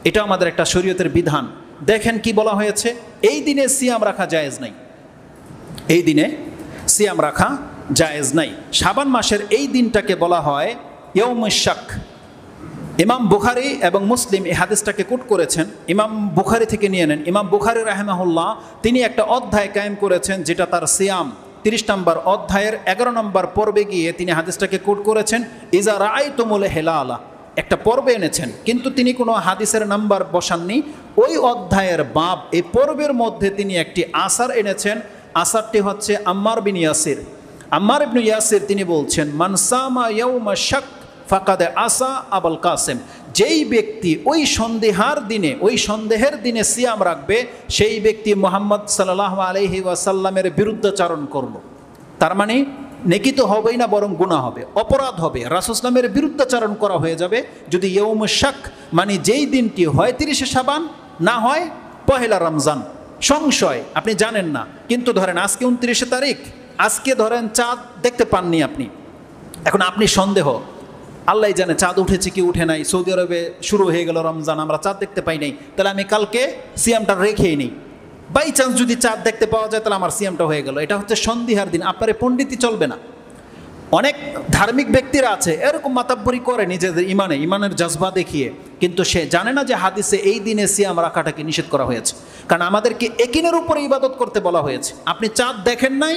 এটা আমাদের একটা শরীয়তের বিধান। দেখেন কি বলা হয়েছে, এই দিনে সিয়াম রাখা জায়েজ নাই, এই দিনে সিয়াম রাখা জায়েজ নাই। শাবান মাসের এই দিনটাকে বলা হয় ইয়ৌমুশ শাক। ইমাম বুখারী এবং মুসলিম এই হাদিসটাকে কোট করেছেন। ইমাম বুখারী থেকে নিয়ে নেন। ইমাম বুখারী রাহিমাহুল্লাহ তিনি একটা অধ্যায় কায়েম করেছেন যেটা তার সিয়াম, 30 নম্বর অধ্যায়ের 11 নম্বর পর্বে গিয়ে তিনি হাদিসটাকে কোট করেছেন, ইজা রাআইতুমুল হিলালা, একটা পর্বে এনেছেন, কিন্তু তিনি কোনো হাদিসের নাম্বার বসাননি। ওই অধ্যায়ের বাব, এই পর্বের মধ্যে তিনি একটি আসার এনেছেন। আসারটি হচ্ছে আম্মার বিন ইয়াসির। আম্মার ইবনে ইয়াসির তিনি বলছেন, মান সামা ইয়াউমা শাক ফাকাদে আসা আবুল কাসেম, যেই ব্যক্তি ওই সন্দেহার দিনে, ওই সন্দেহের দিনে সিয়াম রাখবে, সেই ব্যক্তি মুহাম্মদ সাল্লাল্লাহু আলাইহি ওয়াসাল্লামের বিরুদ্ধাচরণ করলো। তার মানে নেকি তো হবেই না, বরং গুনাহ হবে, অপরাধ হবে, রাসূল ইসলামের বিরুদ্ধাচরণ করা হয়ে যাবে। যদি ইয়ৌমুশ শাক মানে যেই দিনটি হয় 30শে শাবান না হয় পহেলা রমজান, সংশয়, আপনি জানেন না, কিন্তু ধরেন আজকে 29শে তারিখ, আজকে ধরেন চাঁদ দেখতে পাননি আপনি, এখন আপনি সন্দেহ, আল্লাহ জানে চাঁদ উঠেছে কি উঠে নাই, সৌদি আরবে শুরু হয়ে গেল রমজান, আমরা চাঁদ দেখতে পাই নাই, তাহলে আমি কালকে সিয়ামটা রেখেই নেই। বাই চান্স যদি চাঁদ দেখতে পাওয়া যায় তাহলে আমার সিয়ামটা হয়ে গেল। এটা হচ্ছে সন্দিহার দিন, আপনার পণ্ডিতই চলবে না। অনেক ধার্মিক ব্যক্তিরা আছে এরকম মাতাব্বরি করে নিজেদের ইমানের জজবা দেখিয়ে, কিন্তু সে জানে না যে হাদিসে এই দিনে সিয়াম রাখাটাকে নিষেধ করা হয়েছে। কারণ আমাদেরকে একিনের উপরে ইবাদত করতে বলা হয়েছে। আপনি চাঁদ দেখেন নাই,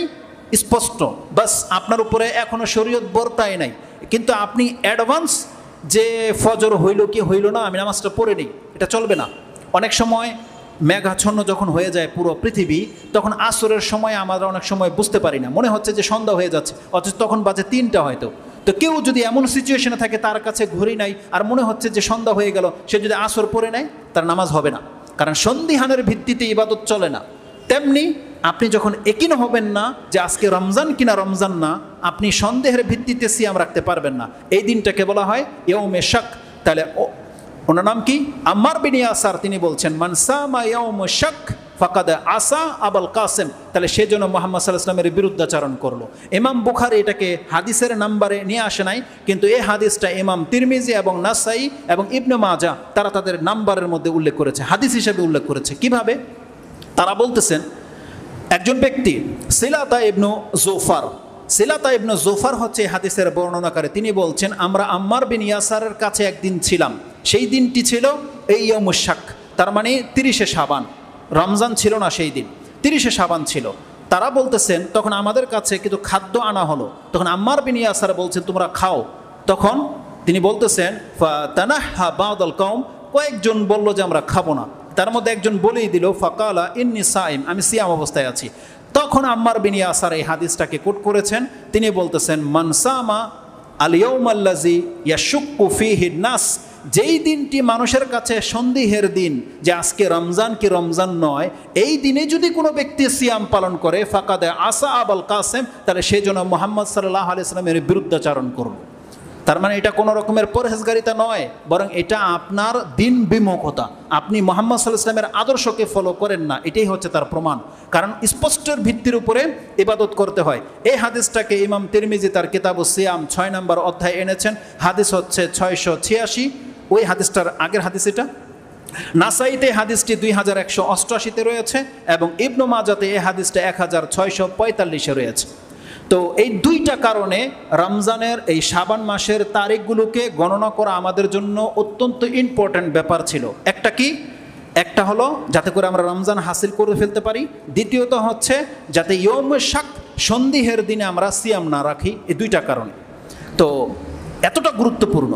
স্পষ্ট, বাস আপনার উপরে এখনো শরীয়ত বর্তায় নাই, কিন্তু আপনি অ্যাডভান্স যে ফজর হইল কি হইল না, আমি নামাজটা পড়ে নিই, এটা চলবে না। অনেক সময় মেঘাচ্ছন্ন যখন হয়ে যায় পুরো পৃথিবী, তখন আসরের সময় আমরা অনেক সময় বুঝতে পারি না, মনে হচ্ছে যে সন্ধ্যা হয়ে যাচ্ছে, অথচ তখন বাজে 3টা হয়তো। তো কেউ যদি এমন সিচুয়েশনে থাকে তার কাছে ঘড়ি নাই আর মনে হচ্ছে যে সন্ধ্যা হয়ে গেল, সে যদি আসর পড়ে নেয় তার নামাজ হবে না, কারণ সন্দিহানের ভিত্তিতে ইবাদত চলে না। তেমনি আপনি যখন একিন হবেন না যে আজকে রমজান কিনা রমজান না, আপনি সন্দেহের ভিত্তিতে সিয়াম রাখতে পারবেন না। এই দিনটাকে বলা হয় ইয়ৌমে শাক। তাহলে ওনার নাম কি? আম্মার বিন ইয়াসার। তিনি বলছেন, মান সামা ইয়াউমুশ শাক ফাকাদ আসা আবুল কাসেম, তাহলে সেজন্য মুহাম্মদ সাল্লাল্লাহু আলাইহি ওয়াসাল্লামের বিরুদ্ধাচরণ করলো। ইমাম বুখারী এটাকে হাদিসের নাম্বারে নিয়ে আসে নাই, কিন্তু এই হাদিসটা ইমাম তিরমিজি এবং নাসাই এবং ইবনে মাজাহ তারা তাদের নাম্বারের মধ্যে উল্লেখ করেছে, হাদিস হিসেবে উল্লেখ করেছে। কিভাবে? তারা বলতেছেন, একজন ব্যক্তি সিলাতা ইবনু জোফার, সিলাতা ইবনু জোফার হচ্ছে হাদিসের বর্ণনাকারী। তিনি বলছেন, আমরা আম্মার বিন ইয়াসারের কাছে একদিন ছিলাম, সেই দিনটি ছিল এই ইয়ৌমুশ শাক, তার মানে 30শে শাবান, রমজান ছিল না সেই দিন, 30শে শাবান ছিল। তারা বলতেছেন, তখন আমাদের কাছে কিন্তু খাদ্য আনা হলো, তখন আম্মার বিন ইয়াসার বলছেন তোমরা খাও। তখন তিনি বলতেছেন, ফাতানাহা বা'দুল কওম, কয়েকজন বলল যে আমরা খাবো না। তার মধ্যে একজন বলেই দিল, ফাকালা ইন্নী সাইম, আমি সিয়াম অবস্থায় আছি। তখন আম্মার বিন ইয়াসার এই হাদিসটাকে কোট করেছেন। তিনি বলতেছেন, মান সামা আল ইয়াউমাল্লাযী ইয়াশুক্কু ফীহি নাস, যেই দিনটি মানুষের কাছে সন্দেহের দিন যে আজকে রমজান কি রমজান নয়, এই দিনে যদি কোনো ব্যক্তি সিয়াম পালন করে, ফাকাদে আসা আবুল কাসেম, তাহলে সেই জন্য মুহাম্মদ সাল্লাল্লাহু আলাইহি ওয়াসাল্লামের বিরুদ্ধাচরণ করবে। তার মানে এটা কোনো রকমের পরহেজগারিতা নয়, বরং এটা আপনার দিন বিমুখতা, আপনি মুহাম্মদ সাল্লাল্লাহু আলাইহি ওয়াসাল্লামের আদর্শকে ফলো করেন না, এটাই হচ্ছে তার প্রমাণ। কারণ স্পষ্টের ভিত্তির উপরে ইবাদত করতে হয়। এই হাদিসটাকে ইমাম তিরমিজি তার কিতাবুস সিয়াম 6 নম্বর অধ্যায় এনেছেন। হাদিস হচ্ছে 686, ওই হাদিসটার আগের হাদিস এটা। নাসাইতে হাদিসটি 2188-তে রয়েছে এবং ইবনু মাজাতে এই হাদিসটা 1645-এ রয়েছে। তো এই দুইটা কারণে রমজানের এই শাবান মাসের তারিখগুলোকে গণনা করা আমাদের জন্য অত্যন্ত ইম্পর্ট্যান্ট ব্যাপার ছিল। একটা কি? একটা হলো যাতে করে আমরা রমজান হাসিল করে ফেলতে পারি, দ্বিতীয়ত হচ্ছে যাতে ইয়ৌমে শাক সন্দেহের দিনে আমরা সিয়াম না রাখি, এই দুইটা কারণে। তো এতটা গুরুত্বপূর্ণ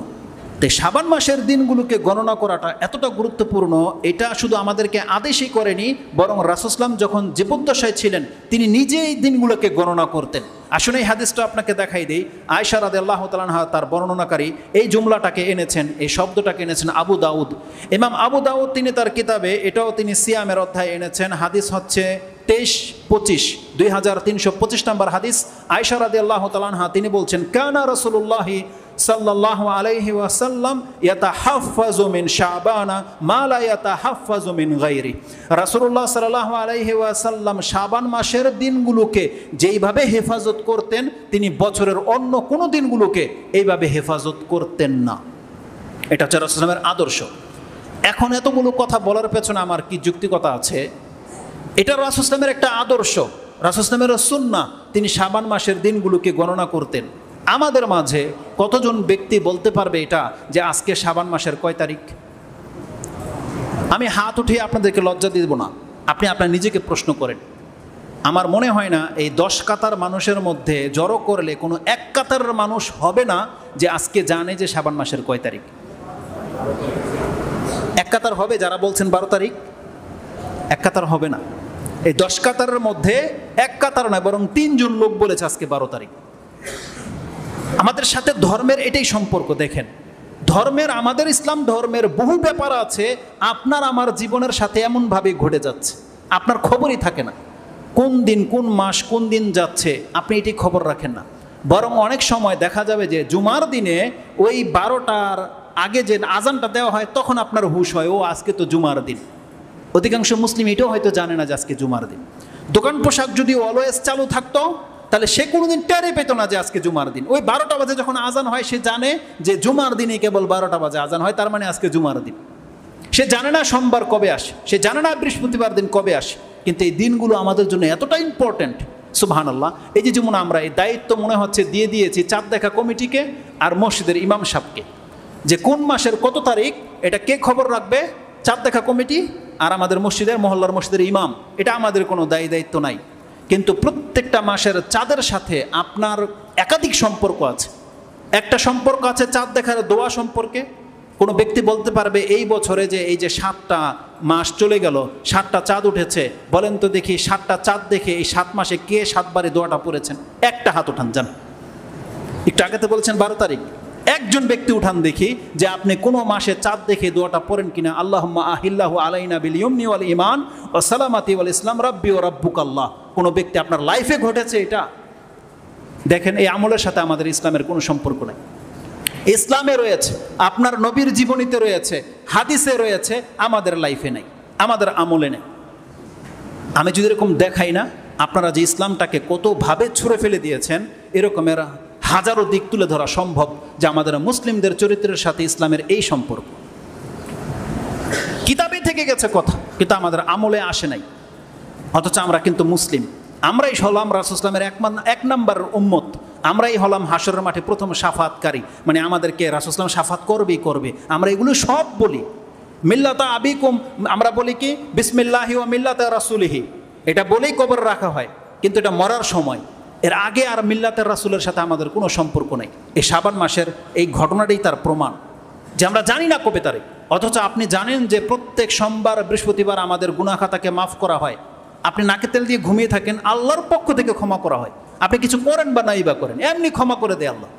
তো শাবান মাসের দিনগুলোকে গণনা করাটা এতটা গুরুত্বপূর্ণ, এটা শুধু আমাদেরকে আদেশই করেনি, বরং রাসূল সাল্লাল্লাহু আলাইহি ওয়াসাল্লাম যখন জীবদ্দশায় ছিলেন তিনি নিজেই দিনগুলোকে গণনা করতেন। আসলে এই হাদিসটা আপনাকে দেখাই দেই। আয়েশা রাদিয়াল্লাহু তাআলা আনহা তার বর্ণনাকারী এই জুমলাটাকে এনেছেন, এই শব্দটাকে এনেছেন আবু দাউদ। ইমাম আবু দাউদ তিনি তার কিতাবে এটাও তিনি সিয়ামের অধ্যায়ে এনেছেন। হাদিস হচ্ছে 2325 নম্বর হাদিস। আয়েশা রাদিয়াল্লাহু তাআলা আনহা তিনি বলছেন, কানা রাসূলুল্লাহি সাল্লাল্লাহু আলাইহি ওয়াসাল্লাম ইয়াতাহাফফাজু মিন শাবানা মা লা ইয়াতাহাফফাজু মিন গায়রি। রাসূলুল্লাহ সাল্লাল্লাহু আলাইহি ওয়াসাল্লাম শাবান মাসের দিনগুলোকে যেইভাবে হেফাজত করতেন তিনি বছরের অন্য কোনো দিনগুলোকে এইভাবে হেফাজত করতেন না। এটা হচ্ছে রাসূল সাল্লাল্লাহু আলাইহি ওয়াসাল্লামের আদর্শ। এখন এতগুলো কথা বলার পেছনে আমার কি যুক্তিকতা আছে? এটা রাসূল সাল্লাল্লাহু আলাইহি ওয়াসাল্লামের একটা আদর্শ, রাসূল সাল্লাল্লাহু আলাইহি ওয়াসাল্লামের সুন্নাহ। তিনি শাবান মাসের দিনগুলোকে গণনা করতেন। আমাদের মাঝে কতজন ব্যক্তি বলতে পারবে এটা যে আজকে শাবান মাসের কয় তারিখ? আমি হাত উঠিয়ে আপনাদেরকে লজ্জা দিব না, আপনি আপনার নিজেকে প্রশ্ন করেন। আমার মনে হয় না এই 10 কাতার মানুষের মধ্যে জড়ো করলে কোনো এক কাতারের মানুষ হবে না যে আজকে জানে যে শাবান মাসের কয় তারিখ। এক কাতার হবে যারা বলছেন 12 তারিখ, এক কাতার হবে না। এই 10 কাতারের মধ্যে এক কাতার নয়, বরং 3 জন লোক বলেছে আজকে 12 তারিখ। আমাদের সাথে ধর্মের এটাই সম্পর্ক। দেখেন, ধর্মের, আমাদের ইসলাম ধর্মের বহু ব্যাপার আছে আপনার আমার জীবনের সাথে এমনভাবে ঘটে যাচ্ছে আপনার খবরই থাকে না। কোন দিন, কোন মাস, কোন দিন যাচ্ছে আপনি এটি খবর রাখেন না। বরং অনেক সময় দেখা যাবে যে জুমার দিনে ওই 12টার আগে যে আজানটা দেওয়া হয় তখন আপনার হুঁশ হয়, ও আজকে তো জুমার দিন। অধিকাংশ মুসলিম এটাও হয়তো জানে না যে আজকে জুমার দিন। দোকান পোশাক যদি অলওয়েজ চালু থাকতো তাহলে সে কোনোদিন টেরই পেত না যে আজকে জুমার দিন। ওই 12টা বাজে যখন আজান হয় সে জানে যে জুমার দিনে কেবল 12টা বাজে আজান হয়, তার মানে আজকে জুমার দিন। সে জানে না সোমবার কবে আসে, সে জানে না বৃহস্পতিবার দিন কবে আসে, কিন্তু এই দিনগুলো আমাদের জন্য এতটা ইম্পর্ট্যান্ট। সুবহানাল্লাহ। এই যে যেমন আমরা এই দায়িত্ব মনে হচ্ছে দিয়ে দিয়েছি চাঁদ দেখা কমিটিকে আর মসজিদের ইমাম সাহেবকে, যে কোন মাসের কত তারিখ এটা কে খবর রাখবে? চাঁদ দেখা কমিটি আর আমাদের মসজিদের, মহল্লার মসজিদের ইমাম। এটা আমাদের কোনো দায়িত্ব নাই। কিন্তু প্রত্যেকটা মাসের চাঁদের সাথে আপনার একাধিক সম্পর্ক আছে। একটা সম্পর্ক আছে চাঁদ দেখার দোয়া সম্পর্কে। কোনো ব্যক্তি বলতে পারবে এই বছরে যে এই যে 7টা মাস চলে গেল, 7টা চাঁদ উঠেছে, বলেন তো দেখি 7টা চাঁদ দেখে এই 7 মাসে কে 7 বারে দোয়াটা পড়েছেন? একটা হাত উঠান যান। একটু আগেতে বলেছেন 12 তারিখ, একজন ব্যক্তি উঠান দেখি যে আপনি কোনো মাসে চাঁদ দেখে দোয়াটা পড়েন কিনা। আল্লাহুম্মা আহিল্লাহু আলাইনা বিল ইয়ুমনি ওয়াল ঈমান ওয়া সালামাতি ওয়াল ইসলাম রাব্বি ওয়া রাব্বুকাল্লাহ। কোনো ব্যক্তি আপনার লাইফে ঘটেছে এটা? দেখেন, এই আমলের সাথে আমাদের ইসলামের কোনো সম্পর্ক নাই। ইসলামে রয়েছে, আপনার নবীর জীবনীতে রয়েছে, হাদিসে রয়েছে, আমাদের লাইফে নেই, আমাদের আমলে নেই। আমি যদি এরকম দেখাই না, আপনারা যে ইসলামটাকে কতভাবে ছুঁড়ে ফেলে দিয়েছেন, এরকমের হাজারো দিক তুলে ধরা সম্ভব যে আমাদের মুসলিমদের চরিত্রের সাথে ইসলামের এই সম্পর্ক। কিতাবে থেকে গেছে কথা, কিন্তু আমাদের আমলে আসে নাই। অথচ আমরা কিন্তু মুসলিম, আমরাই হলাম রাসূল ইসলামের 1 নম্বর উম্মত। আমরাই হলাম হাসরের মাঠে প্রথম শাফাতকারী, মানে আমাদেরকে রাসূল ইসলাম শাফাত করবেই। আমরা এগুলো সব বলি। মিল্লাতা আবিকুম, আমরা বলি কি বিসমিল্লাহি ওয়া মিল্লাতা রাসূলিহি, এটা বলেই কবর রাখা হয়, কিন্তু এটা মরার সময়। এর আগে আর মিল্লাতের রাসূলের সাথে আমাদের কোনো সম্পর্ক নেই। এই শাবান মাসের এই ঘটনাটাই তার প্রমাণ যে আমরা জানি না কবে তারিখ। অথচ আপনি জানেন যে প্রত্যেক সোমবার, বৃহস্পতিবার আমাদের গুনাহ খাতাকে মাফ করা হয়। আপনি নাকে তেল দিয়ে ঘুমিয়ে থাকেন, আল্লাহর পক্ষ থেকে ক্ষমা করা হয়। আপনি কিছু করেন বা নাই বা করেন, এমনি ক্ষমা করে দেয় আল্লাহ।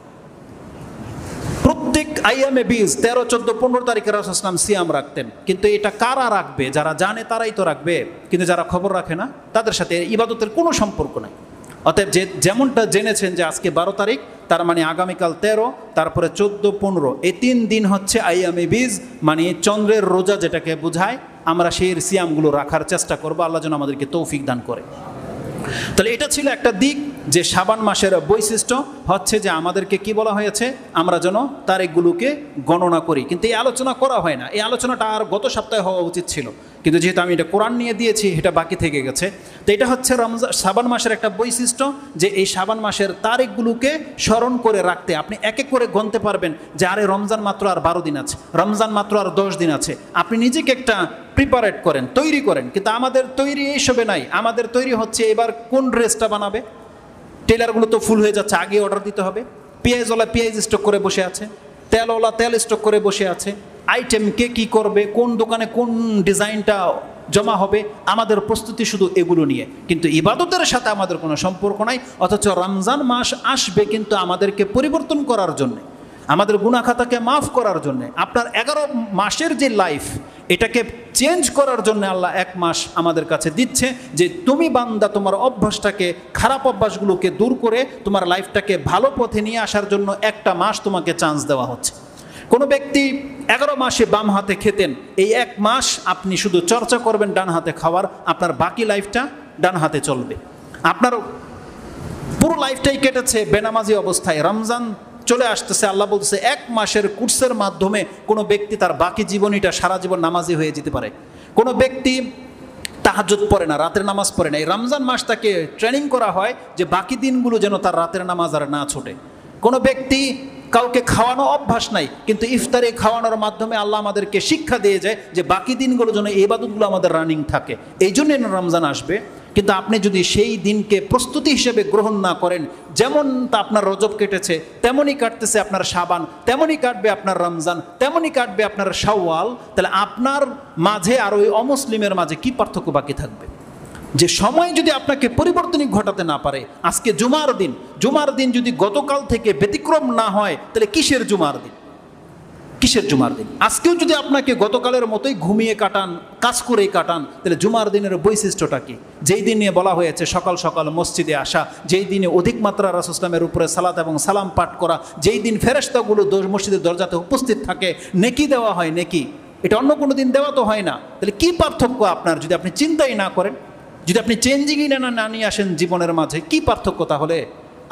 প্রত্যেক আইয়ামে বীজ 13, 14, 15 তারিখে রাসূল ইসলাম সিয়াম রাখতেন। কিন্তু এটা কারা রাখবে? যারা জানে তারাই তো রাখবে, কিন্তু যারা খবর রাখে না তাদের সাথে ইবাদতের কোনো সম্পর্ক নাই। অতএব যেমনটা জেনেছেন যে আজকে 12 তারিখ, তার মানে আগামীকাল 13, তারপরে 14, 15, এই 3 দিন হচ্ছে আইয়ামে বীজ, মানে চন্দ্রের রোজা যেটাকে বোঝায়। আমরা সেই সিয়ামগুলো রাখার চেষ্টা করবো, আল্লাহ যেন আমাদেরকে তৌফিক দান করে। তাহলে এটা ছিল একটা দিক যে শাবান মাসের বৈশিষ্ট্য হচ্ছে যে আমাদেরকে কি বলা হয়েছে, আমরা যেন তারিখগুলোকে গণনা করি। কিন্তু এই আলোচনা করা হয় না। এই আলোচনাটা আর গত সপ্তাহে হওয়া উচিত ছিল, কিন্তু যেহেতু আমি এটা কোরআন নিয়ে দিয়েছি, এটা বাকি থেকে গেছে। তো এটা হচ্ছে শাবান মাসের একটা বৈশিষ্ট্য যে এই শাবান মাসের তারিখগুলোকে স্মরণ করে রাখতে আপনি এক এক করে গণতে পারবেন যে আরে রমজান মাত্র আর 12 দিন আছে, রমজান মাত্র আর 10 দিন আছে। আপনি নিজেকে একটা প্রিপারেট করেন, তৈরি করেন। কিন্তু আমাদের তৈরি এইসবে নাই। আমাদের তৈরি হচ্ছে এবার কোন ড্রেসটা বানাবে। টেলারগুলো তো ফুল হয়ে যাচ্ছে, আগে অর্ডার দিতে হবে। পেঁয়াজওয়ালা পেঁয়াজ স্টক করে বসে আছে, তেলওয়ালা তেল স্টক করে বসে আছে, আইটেম কে কী করবে, কোন দোকানে কোন ডিজাইনটা জমা হবে, আমাদের প্রস্তুতি শুধু এগুলো নিয়ে, কিন্তু ইবাদতের সাথে আমাদের কোনো সম্পর্ক নাই। অথচ রমজান মাস আসবে কিন্তু আমাদেরকে পরিবর্তন করার জন্যে, আমাদের গুনাহ খাতাকে মাফ করার জন্যে, আপনার 11 মাসের যে লাইফ এটাকে চেঞ্জ করার জন্য আল্লাহ 1 মাস আমাদের কাছে দিচ্ছে, যে তুমি বান্দা তোমার অভ্যাসটাকে, খারাপ অভ্যাসগুলোকে দূর করে তোমার লাইফটাকে ভালো পথে নিয়ে আসার জন্য 1টা মাস তোমাকে চান্স দেওয়া হচ্ছে। কোনো ব্যক্তি 11 মাসে বাম হাতে খেতেন, এই 1 মাস আপনি শুধু চর্চা করবেন ডান হাতে খাওয়ার, আপনার বাকি লাইফটা ডান হাতে চলবে। আপনার পুরো লাইফটাই কেটেছে বেনামাজি অবস্থায়, রমজান চলে আসতেছে, আল্লাহ বলতেছে 1 মাসের কোর্সের মাধ্যমে কোনো ব্যক্তি তার বাকি জীবনীটা সারা জীবন নামাজি হয়ে যেতে পারে। কোনো ব্যক্তি তাহাজ্জুদ পড়ে না, রাতের নামাজ পড়ে না, এই রমজান মাস তাকে ট্রেনিং করা হয় যে বাকি দিনগুলো যেন তার রাতের নামাজ আর না ছোটে। কোনো ব্যক্তি কাউকে খাওয়ানো অভ্যাস নাই, কিন্তু ইফতারে খাওয়ানোর মাধ্যমে আল্লাহ আমাদেরকে শিক্ষা দিয়ে যায় যে বাকি দিনগুলো যেন এই ইবাদতগুলো আমাদের রানিং থাকে, এই জন্য রমজান আসবে। কিন্তু আপনি যদি সেই দিনকে প্রস্তুতি হিসেবে গ্রহণ না করেন, যেমন তা আপনার রজব কেটেছে তেমনই কাটতেছে আপনার শাবান, তেমনই কাটবে আপনার রমজান, তেমনই কাটবে আপনার শাওয়াল, তাহলে আপনার মাঝে আর ওই অমুসলিমের মাঝে কি পার্থক্য বাকি থাকবে? যে সময় যদি আপনাকে পরিবর্তনই ঘটাতে না পারে, আজকে জুমার দিন যদি গতকাল থেকে ব্যতিক্রম না হয়, তাহলে কিসের জুমার দিন? কিসের জুমার দিন? আজকেও যদি আপনাকে গতকালের মতোই ঘুমিয়ে কাটান, কাজ করেই কাটান, তাহলে জুমার দিনের বৈশিষ্ট্যটা কি? যেই দিন নিয়ে বলা হয়েছে সকাল সকাল মসজিদে আসা, যেই দিনে অধিক মাত্রা রাসূল ইসলামের উপরে সালাত এবং সালাম পাঠ করা, যেই দিন ফেরেশতাগুলো মসজিদের দরজাতে উপস্থিত থাকে, নেকি দেওয়া হয়, নেকি, এটা অন্য কোনো দিন দেওয়া তো হয় না। তাহলে কি পার্থক্য আপনার, যদি আপনি চিন্তাই না করেন, যদি আপনি চেঞ্জিংই না নিয়ে আসেন জীবনের মাঝে, কি পার্থক্য তাহলে?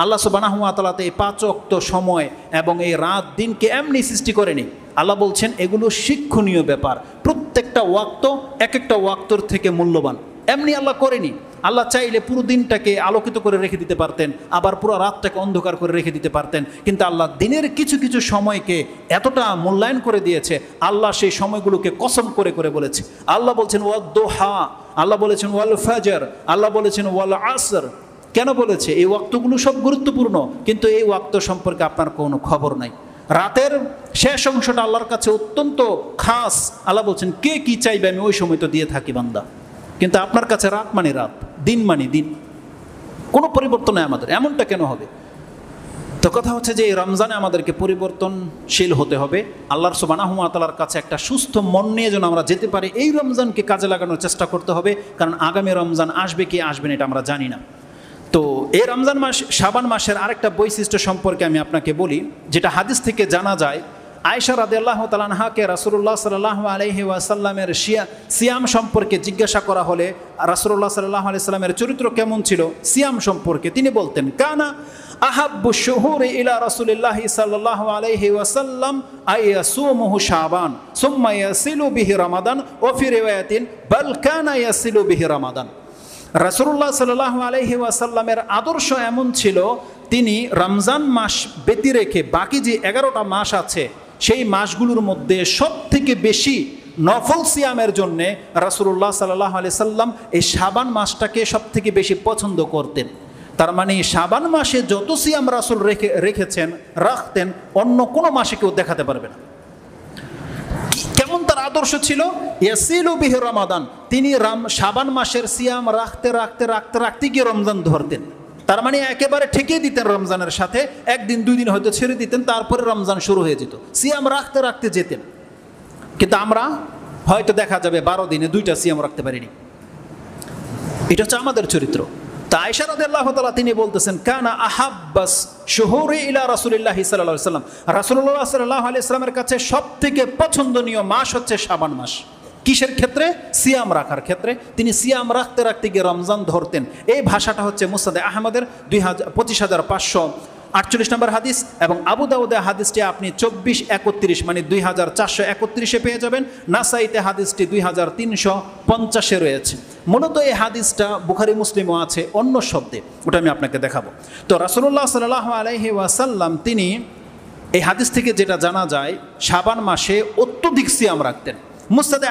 আল্লাহ সুবহানাহু ওয়া তাআলা এই 5 ওয়াক্ত সময় এবং এই রাত দিনকে এমনি সৃষ্টি করেনি। আল্লাহ বলছেন এগুলো শিক্ষণীয় ব্যাপার, প্রত্যেকটা ওয়াক্ত এক একটা ওয়াক্তর থেকে মূল্যবান, এমনি আল্লাহ করেনি। আল্লাহ চাইলে পুরো দিনটাকে আলোকিত করে রেখে দিতে পারতেন, আবার পুরো রাতটাকে অন্ধকার করে রেখে দিতে পারতেন, কিন্তু আল্লাহ দিনের কিছু কিছু সময়কে এতটা মূল্যায়ন করে দিয়েছে, আল্লাহ সেই সময়গুলোকে কসম করে করে বলেছে। আল্লাহ বলছেন ওয়াদ-দুহা, আল্লাহ বলেছেন ওয়াল ফাজর, আল্লাহ বলেছেন ওয়াল আসর। কেন বলেছে? এই ওয়াক্তগুলো সব গুরুত্বপূর্ণ, কিন্তু এই ওয়াক্ত সম্পর্কে আপনার কোনো খবর নাই। রাতের শেষ অংশটা আল্লাহর কাছে অত্যন্ত খাস। আল্লাহ বলছেন কে কি চাইবে আমি ওই সময় তো দিয়ে থাকি বান্দা, কিন্তু আপনার কাছে রাত মানে রাত, দিন মানে দিন, কোনো পরিবর্তন নেই আমাদের। এমনটা কেন হবে? তো কথা হচ্ছে যে এই রমজানে আমাদেরকে পরিবর্তনশীল হতে হবে, আল্লাহর সুবহানাহু ওয়া তাআলার কাছে একটা সুস্থ মন নিয়ে যেন আমরা যেতে পারি, এই রমজানকে কাজে লাগানোর চেষ্টা করতে হবে। কারণ আগামী রমজান আসবে কি আসবে না এটা আমরা জানি না। তো এই রমজান মাস, শাবান মাসের আরেকটা বৈশিষ্ট্য সম্পর্কে আমি আপনাকে বলি, যেটা হাদিস থেকে জানা যায়। আয়েশা রাদিয়াল্লাহু তাআলা আনহাকে রাসূলুল্লাহ সাল্লাল্লাহু আলাইহি ওয়াসাল্লামের সিয়াম সম্পর্কে জিজ্ঞাসা করা হলে, রাসূলুল্লাহ সাল্লাল্লাহু আলাইহি ওয়াসাল্লামের চরিত্র কেমন ছিল সিয়াম সম্পর্কে, তিনি বলতেন কানা আহাব্বু শুহুরি ইলা রাসূলিল্লাহি সাল্লাল্লাহু আলাইহি ওয়াসাল্লাম আইয়াসুমুহু শাবান সুম্মা ইয়াসিলু বিহি রমাদান ওয়া ফি রিওয়ায়াতিন বাল কানা ইয়াসিলু বিহি রমাদান। রাসূলুল্লাহ সাল্লাল্লাহু আলাইহি ওয়াসাল্লামের আদর্শ এমন ছিল, তিনি রমজান মাস ব্যতি রেখে বাকি যে 11টা মাস আছে সেই মাসগুলোর মধ্যে সব থেকে বেশি নফল সিয়ামের জন্যে রাসূলুল্লাহ সাল্লাল্লাহু আলাইহি সাল্লাম এই শাবান মাসটাকে সব থেকে বেশি পছন্দ করতেন। তার মানে শাবান মাসে যত সিয়াম রাসূল রাখতেন অন্য কোনো মাসে কেউ দেখাতে পারবে না। কেমন তার আদর্শ ছিল? ইয়াসিলু বিহি রমাদান, তিনি শাবান মাসের সিয়াম রাখতে রাখতে রাখতে রাখতে গিয়ে রমজান ধরতেন। তার মানে একেবারে ঠেকিয়ে দিতেন রমজানের সাথে, 1 দিন 2 দিন হয়তো ছেড়ে দিতেন, তারপরে রমজান শুরু হয়ে যেত, সিয়াম রাখতে রাখতে যেতেন। কিন্তু আমরা হয়তো দেখা যাবে 12 দিনে 2টা সিয়াম রাখতে পারিনি। এটা হচ্ছে আমাদের চরিত্র। তা আয়েশা রাদিয়াল্লাহু তাআলা তিনি বলতেছেন কানা আহাব্বাস শুহুরি ইলা রাসূলিল্লাহি সাল্লাল্লাহু আলাইহি ওয়াসাল্লাম, রাসূলুল্লাহ সাল্লাল্লাহু আলাইহি ওয়াসাল্লামের কাছে সবথেকে পছন্দনীয় মাস হচ্ছে শাবান মাস। কিসের ক্ষেত্রে? সিয়াম রাখার ক্ষেত্রে। তিনি সিয়াম রাখতে রাখতে গিয়ে রমজান ধরতেন। এই ভাষাটা হচ্ছে মুসনাদে আহমদের 25,548 নম্বর হাদিস, এবং আবু দাউদে হাদিসটি আপনি 2431 মানে 2431 পেয়ে যাবেন। নাসাইতে হাদিসটি 2350 রয়েছে। মূলত এই হাদিসটা বুখারী মুসলিমও আছে অন্য শব্দে, ওটা আমি আপনাকে দেখাবো। তো রাসূলুল্লাহ সাল্লাল্লাহু আলাইহি ওয়াসাল্লাম তিনি এই হাদিস থেকে যেটা জানা যায়, শাবান মাসে অত্যধিক সিয়াম রাখতেন। মুসনাদে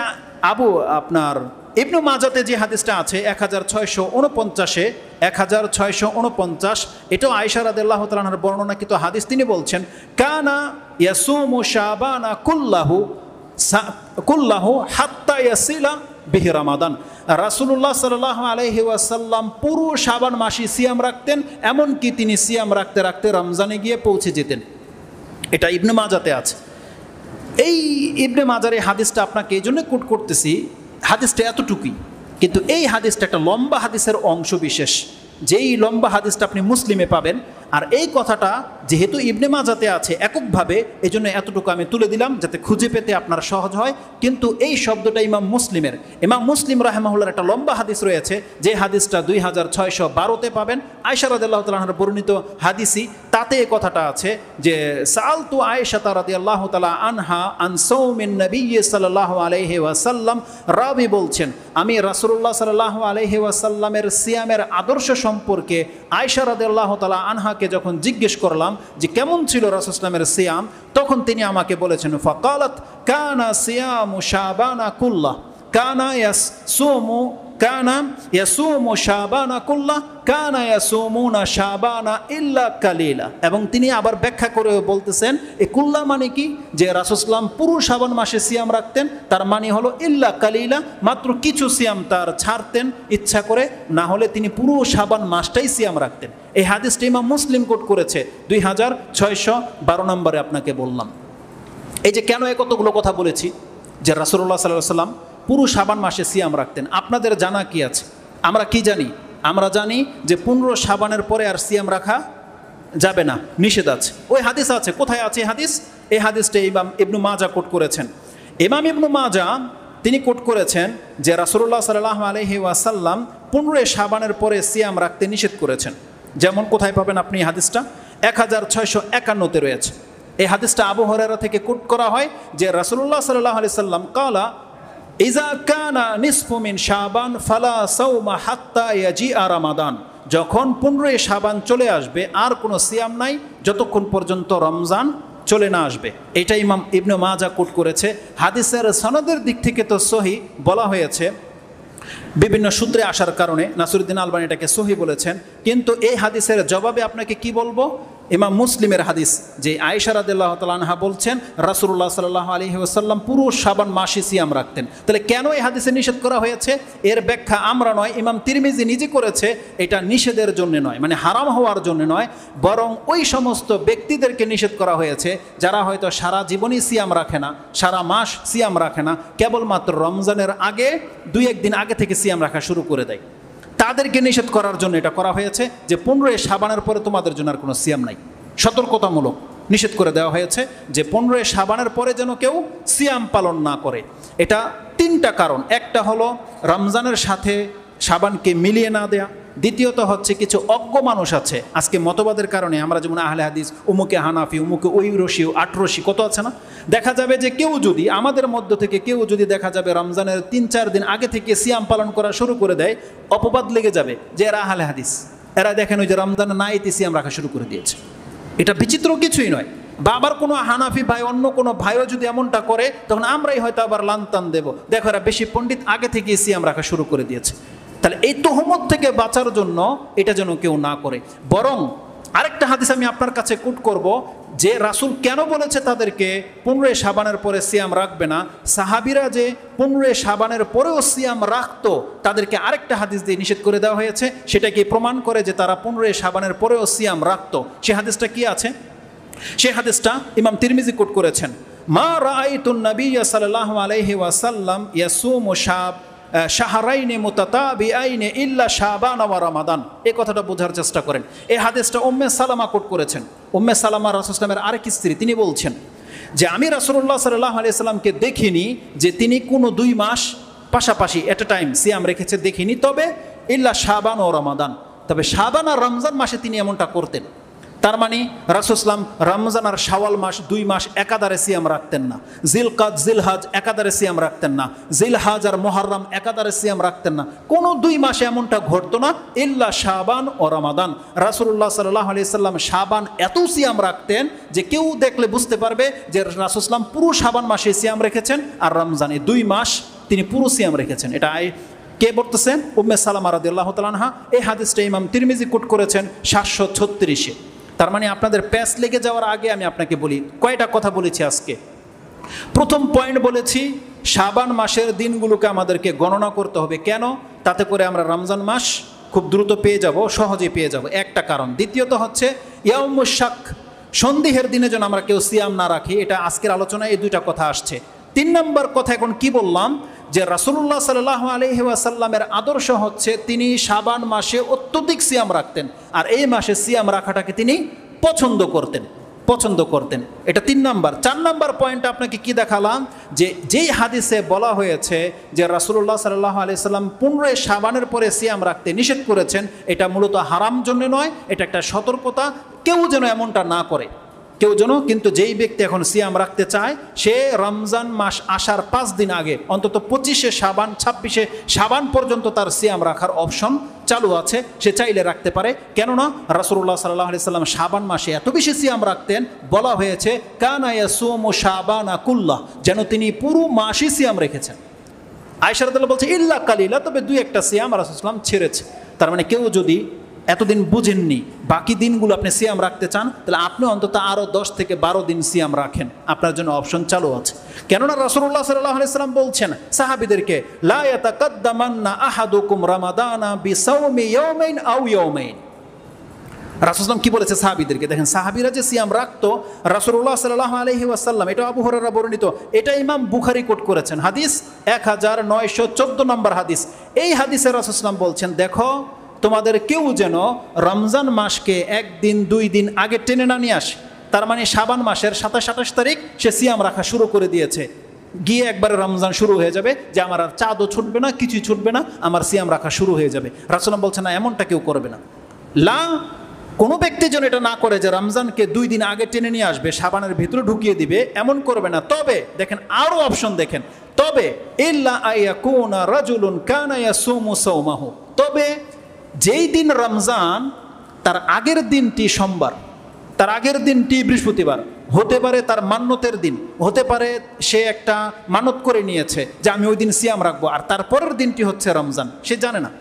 আপনার ইবনু মাজাতে যে হাদিসটা আছে 1649, এটাও আয়েশা রাদিয়াল্লাহু তাআলা আনহার বর্ণনাকৃত হাদিস। তিনি বলছেন কানা ইয়াসুমু শাবানা কুল্লাহু হাত্তা ইয়াসিলা বিহি রমাদান। রাসূলুল্লাহ সাল্লাল্লাহু আলাইহি ওয়াসাল্লাম পুরো শাবান মাসে সিয়াম রাখতেন, এমনকি তিনি সিয়াম রাখতে রাখতে রমজানে গিয়ে পৌঁছে যেতেন। এটা ইবনে মাজাতে আছে। এই ইবনে মাজার এই হাদিসটা আপনাকে এই জন্য কোট করতেছি, হাদিসটা এতটুকুই, কিন্তু এই হাদিসটা একটা লম্বা হাদিসের অংশ বিশেষ, যেই লম্বা হাদিসটা আপনি মুসলিমে পাবেন। আর এই কথাটা যেহেতু ইবনে মাজাতে আছে এককভাবে, এই জন্য এতটুকু আমি তুলে দিলাম যাতে খুঁজে পেতে আপনার সহজ হয়। কিন্তু এই শব্দটা ইমাম মুসলিমের, ইমাম মুসলিম রাহিমাহুল্লাহর একটা লম্বা হাদিস রয়েছে, যে হাদিসটা 2612-তে পাবেন, আয়েশা রাদিয়াল্লাহু তাআলা আনহার বর্ণিত হাদিসই। তাতে এই কথাটা আছে যে সাআলতু আয়েশা রাদিয়াল্লাহু তাআলা আনহা আন সাওমিন নবী সাল্লাল্লাহু আলাইহি ওয়াসাল্লাম। রাবি বলছেন, আমি রাসূলুল্লাহ সাল্লাল্লাহু আলাইহি ওয়াসাল্লামের সিয়ামের আদর্শ সম্পর্কে আয়েশা রাদিয়াল্লাহু তাআলা আনহাকে যখন জিজ্ঞেস করলাম যে কেমন ছিল রাসূল ইসলামের সিয়াম, তখন তিনি আমাকে বলেছেন, ফাকালাত কানা সিয়ামু শাবানা কুল্লাহ কানা ইয়াসুমু শাবানা কুল্লাহ কানা ইয়াসুমুনা শাবানা ইল্লা কালিলা। এবং তিনি আবার ব্যাখ্যা করে বলতেছেন এই কুল্লা মানে কি, যে রাসূল সাল্লাম পুরো শাবান মাসে সিয়াম রাখতেন, তার মানে হলো ইল্লা কালিলা, মাত্র কিছু সিয়াম তার ছাড়তেন ইচ্ছা করে, না হলে তিনি পুরো শাবান মাসটাই সিয়াম রাখতেন। এই হাদিসটা ইমাম মুসলিম কোট করেছে 2612 নম্বরে আপনাকে বললাম। এই যে কেন কতগুলো কথা বলেছি, যে রাসূলুল্লাহ সাল্লাল্লাহু আলাইহি ওয়াসাল্লাম পুরো শাবান মাসে সিয়াম রাখতেন। আপনাদের জানা কি আছে? আমরা কি জানি? আমরা জানি যে 15 শাবানের পরে আর সিয়াম রাখা যাবে না, নিষেধ আছে। ওই হাদিস আছে, কোথায় আছে হাদিস? এই হাদিসটা ইমাম ইবনু মাজাহ কোট করেছেন। ইমাম ইবনু মাজাহ তিনি কোট করেছেন যে রাসূলুল্লাহ সাল্লাল্লাহু আলাইহি ওয়াসাল্লাম 15 শাবানের পরে সিয়াম রাখতে নিষেধ করেছেন। যেমন কোথায় পাবেন আপনি এই হাদিসটা? 1651-তে রয়েছে। এই হাদিসটা আবু হুরায়রা থেকে কোট করা হয় যে রাসূলুল্লাহ সাল্লাল্লাহু আলাইহি সাল্লাম কালা ইজা কানা নিসফু মিন শাবান ফালা সাওমা হাত্তা ইয়াজিআ রমাদান। যখন 15 শাবান চলে আসবে আর কোনো সিয়াম নাই যতক্ষণ পর্যন্ত রমজান চলে না আসবে। এটা ইমাম ইবনে মাজাহ কোট করেছে। হাদিসের সনদের দিক থেকে তো সহিহ বলা হয়েছে, বিভিন্ন সূত্রে আসার কারণে নাসিরউদ্দিন আলবানী এটাকে সহিহ বলেছেন। কিন্তু এই হাদিসের জবাবে আপনাকে কি বলবো? ইমাম মুসলিমের হাদিস, যে আয়েশা রাদিয়াল্লাহু তাআলা আনহা বলছেন রাসূলুল্লাহ সাল্লাল্লাহু আলাইহি ওয়াসাল্লাম পুরো শাবান মাসে সিয়াম রাখতেন। তাহলে কেন এই হাদিসে নিষেধ করা হয়েছে? এর ব্যাখ্যা আমরা নয়, ইমাম তিরমিজি নিজে করেছে। এটা নিষেধের জন্য নয়, মানে হারাম হওয়ার জন্য নয়, বরং ওই সমস্ত ব্যক্তিদেরকে নিষেধ করা হয়েছে যারা হয়তো সারা জীবনই সিয়াম রাখে না, সারা মাস সিয়াম রাখে না, কেবলমাত্র রমজানের আগে 2-1 দিন আগে থেকে সিয়াম রাখা শুরু করে দেয়। তাদেরকে নিষেধ করার জন্য এটা করা হয়েছে যে 15 শাবানের পরে তোমাদের জন্য আর কোনো সিয়াম নাই। সতর্কতামূলক নিষেধ করে দেওয়া হয়েছে যে 15 শাবানের পরে যেন কেউ সিয়াম পালন না করে। এটা 3টা কারণ। একটা হলো রমজানের সাথে শাবানকে মিলিয়ে না দেয়া। দ্বিতীয়ত হচ্ছে কিছু অজ্ঞ মানুষ আছে আজকে মতবাদের কারণে, আমরা যেমন আহলে হাদিস, উমুকে হানাফি, উমুকে ঐরশি, আটরশি, কত আছে না, দেখা যাবে যে কেউ যদি আমাদের মধ্য থেকে কেউ যদি দেখা যাবে রমজানের 3-4 দিন আগে থেকে সিয়াম পালন করা শুরু করে দেয়, অপবাদ লেগে যাবে যে এরা আহলে হাদিস, এরা দেখেন ওই যে রমজানে না এতে সিয়াম রাখা শুরু করে দিয়েছে। এটা বিচিত্র কিছুই নয়। বা আবার কোনো হানাফি ভাই অন্য কোনো ভাইও যদি এমনটা করে, তখন আমরাই হয়তো আবার লানতান দেব, দেখো এরা বেশি পণ্ডিত, আগে থেকে সিয়াম রাখা শুরু করে দিয়েছে। তাহলে এই তোহমত থেকে বাঁচার জন্য এটা যেন কেউ না করে। বরং আরেকটা হাদিস আমি আপনার কাছে কোট করব, যে রাসূল কেন বলেছে তাদেরকে 15 শাবানের পরে সিয়াম রাখবে না। সাহাবীরা যে 15 শাবানের পরেও সিয়াম রাখতো, তাদেরকে আরেকটা হাদিস দিয়ে নিষেধ করে দেওয়া হয়েছে। সেটাকে প্রমাণ করে যে তারা 15 শাবানের পরেও সিয়াম রাখতো। সে হাদিসটা কি আছে? সে হাদিসটা ইমাম তিরমিজি কোট করেছেন, মা রাআইতুন নাবিয়্য সাল্লাল্লাহু আলাইহি ওয়াসাল্লাম ইয়াসুমু শাহরাইনে মুতাতাবিআইনে ইল্লা শাবান ওয়া রমাদান। এই কথাটা বোঝার চেষ্টা করেন। এই হাদিসটা উম্মে সালামা কোট করেছেন। উম্মে সালামা রাসূল সাল্লাল্লাহু আলাইহি ওয়াসাল্লামের আরেক স্ত্রী, তিনি বলছেন যে আমি রাসূলুল্লাহ সাল্লাল্লাহু আলাইহি ওয়াসাল্লামকে দেখিনি যে তিনি কোনো 2 মাস পাশাপাশি এট এ টাইম সিয়াম রেখেছে, দেখিনি। তবে ইল্লা শাবান ও রমাদান, তবে শাবান আর রমজান মাসে তিনি এমনটা করতেন। তার মানে রাসূল সাল্লাল্লাহু আলাইহি ওয়াসাল্লাম রমজান আর শাওয়াল মাস 2 মাস একাধারে সিয়াম রাখতেন না, জিলকাদ জিলহাজ একাধারে সিয়াম রাখতেন না, জিলহাজ আর মুহররম একাধারে সিয়াম রাখতেন না। কোনো 2 মাসে এমনটা ঘটতো না, ইল্লা শাবান ও রমাদান। রাসূলুল্লাহ সাল্লাল্লাহু আলাইহি ওয়াসাল্লাম শাবান এত সিয়াম রাখতেন যে কেউ দেখলে বুঝতে পারবে যে রাসূল সাল্লাল্লাহু আলাইহি ওয়াসাল্লাম পুরো শাবান মাসে সিয়াম রেখেছেন, আর রমজানে 2 মাস তিনি পুরো সিয়াম রেখেছেন। এটা কে বলতেছেন? উম্মে সালামা রাদিয়াল্লাহু তাআলা আনহা। এই হাদিসটা ইমাম তিরমিজি কোট করেছেন 736-এ। তার মানে আপনাদের প্যাচ লেগে যাওয়ার আগে আমি আপনাকে বলি কয়টা কথা বলেছি আজকে। প্রথম পয়েন্ট বলেছি, শাবান মাসের দিনগুলোকে আমাদেরকে গণনা করতে হবে। কেন? তাতে করে আমরা রমজান মাস খুব দ্রুত পেয়ে যাব, সহজে পেয়ে যাব, একটা কারণ। দ্বিতীয়ত হচ্ছে ইয়াউমুশ শাক, সন্দেহের দিনে যেন আমরা কেউ সিয়াম না রাখি, এটা আজকের আলোচনায় এই দুইটা কথা আসছে। 3 নম্বর কথা এখন কি বললাম, যে রাসূলুল্লাহ সাল্লাল্লাহু আলাইহি ওয়াসাল্লামের আদর্শ হচ্ছে তিনি শাবান মাসে অত্যধিক সিয়াম রাখতেন, আর এই মাসে সিয়াম রাখাটাকে তিনি পছন্দ করতেন। এটা 3 নম্বর। 4 নম্বর পয়েন্ট আপনাকে কি দেখালাম, যে যেই হাদিসে বলা হয়েছে যে রাসূলুল্লাহ সাল্লাল্লাহু আলাইহি সাল্লাম 15 শাবানের পরে সিয়াম রাখতে নিষেধ করেছেন, এটা মূলত হারাম জন্য নয়, এটা একটা সতর্কতা, কেউ যেন এমনটা না করে, কিন্তু যেই ব্যক্তি এখন সিয়াম রাখতে চায় সে রমজান মাস আসার 5 দিন আগে অন্তত 25শে শাবান 26শে শাবান পর্যন্ত তার সিয়াম রাখার অপশন চালু আছে, সে চাইলে রাখতে পারে। কেননা রাসূলুল্লাহ সাল্লাল্লাহু আলাইহি সাল্লাম শাবান মাসে এত বেশি সিয়াম রাখতেন, বলা হয়েছে কানা ইয়াসুমু শাবানা কুল্লাহ, যেন তিনি পুরো মাসই সিয়াম রেখেছেন। আয়েশা রাদিয়াল্লাহু বলছে ইল্লা কালিলা, তবে 2-1টা সিয়াম রাসূলুল্লাহ সাল্লাল্লাহু আলাইহি ওয়াসাল্লাম ছেড়েছে। তার মানে কেউ যদি এতদিন বুঝেননি, বাকি দিনগুলো আপনি সিয়াম রাখতে চান, তাহলে আপনি অন্তত আরও 10 থেকে 12 দিন সিয়াম রাখেন, আপনার জন্য অপশন চালু আছে। কেননা রাসূলুল্লাহ সাল্লাল্লাহু আলাইহি ওয়াসাল্লাম বলছেন সাহাবীদেরকে, লা ইয়াতাকাদ্দামান্না আহাদুকুম রামাদানা বিসাওমি ইয়াওমাইন আও ইয়াওমাইন। রাসূলুল্লাহ কি বলেছে সাহাবীদেরকে? দেখেন সাহাবীরা যে সিয়াম রাখতো রাসূলুল্লাহ সাল্লাল্লাহু আলাইহি ওয়াসাল্লাম, এটা আবু হুরায়রা বর্ণিত, এটা ইমাম বুখারী কোট করেছেন, হাদিস 1914 নম্বর হাদিস। এই হাদিসে রাসূলুল্লাহ বলছেন, দেখো তোমাদের কেউ যেন রমজান মাসকে 1 দিন 2 দিন আগে টেনে না নিয়ে আসে। তার মানে শাবান মাসের 27-28 তারিখ সে সিয়াম রাখা শুরু করে দিয়েছে, গিয়ে একবারে রমজান শুরু হয়ে যাবে, যে আমার আর চাঁদও ছুটবে না, কিছুই ছুটবে না, আমার সিয়াম রাখা শুরু হয়ে যাবে। রাসূলুল্লাহ বলছেন না, এমনটা কেউ করবে না। কোনো ব্যক্তি যেন এটা না করে যে রমজানকে 2 দিন আগে টেনে নিয়ে আসবে, শাবানের ভিতরে ঢুকিয়ে দিবে, এমন করবে না। তবে দেখেন আরও অপশন দেখেন, তবে ইল্লা আইয়াকুনা রাজুলুন কানা ইয়াসুমু সাওমাহু, তবে যেই দিন রমজান তার আগের দিনটি সোমবার, তার আগের দিনটি বৃহস্পতিবার, হতে পারে তার মান্যতের দিন, হতে পারে সে একটা মানত করে নিয়েছে যে আমি ওই দিন সিয়াম রাখবো, আর তারপরের দিনটি হচ্ছে রমজান, সে জানে না।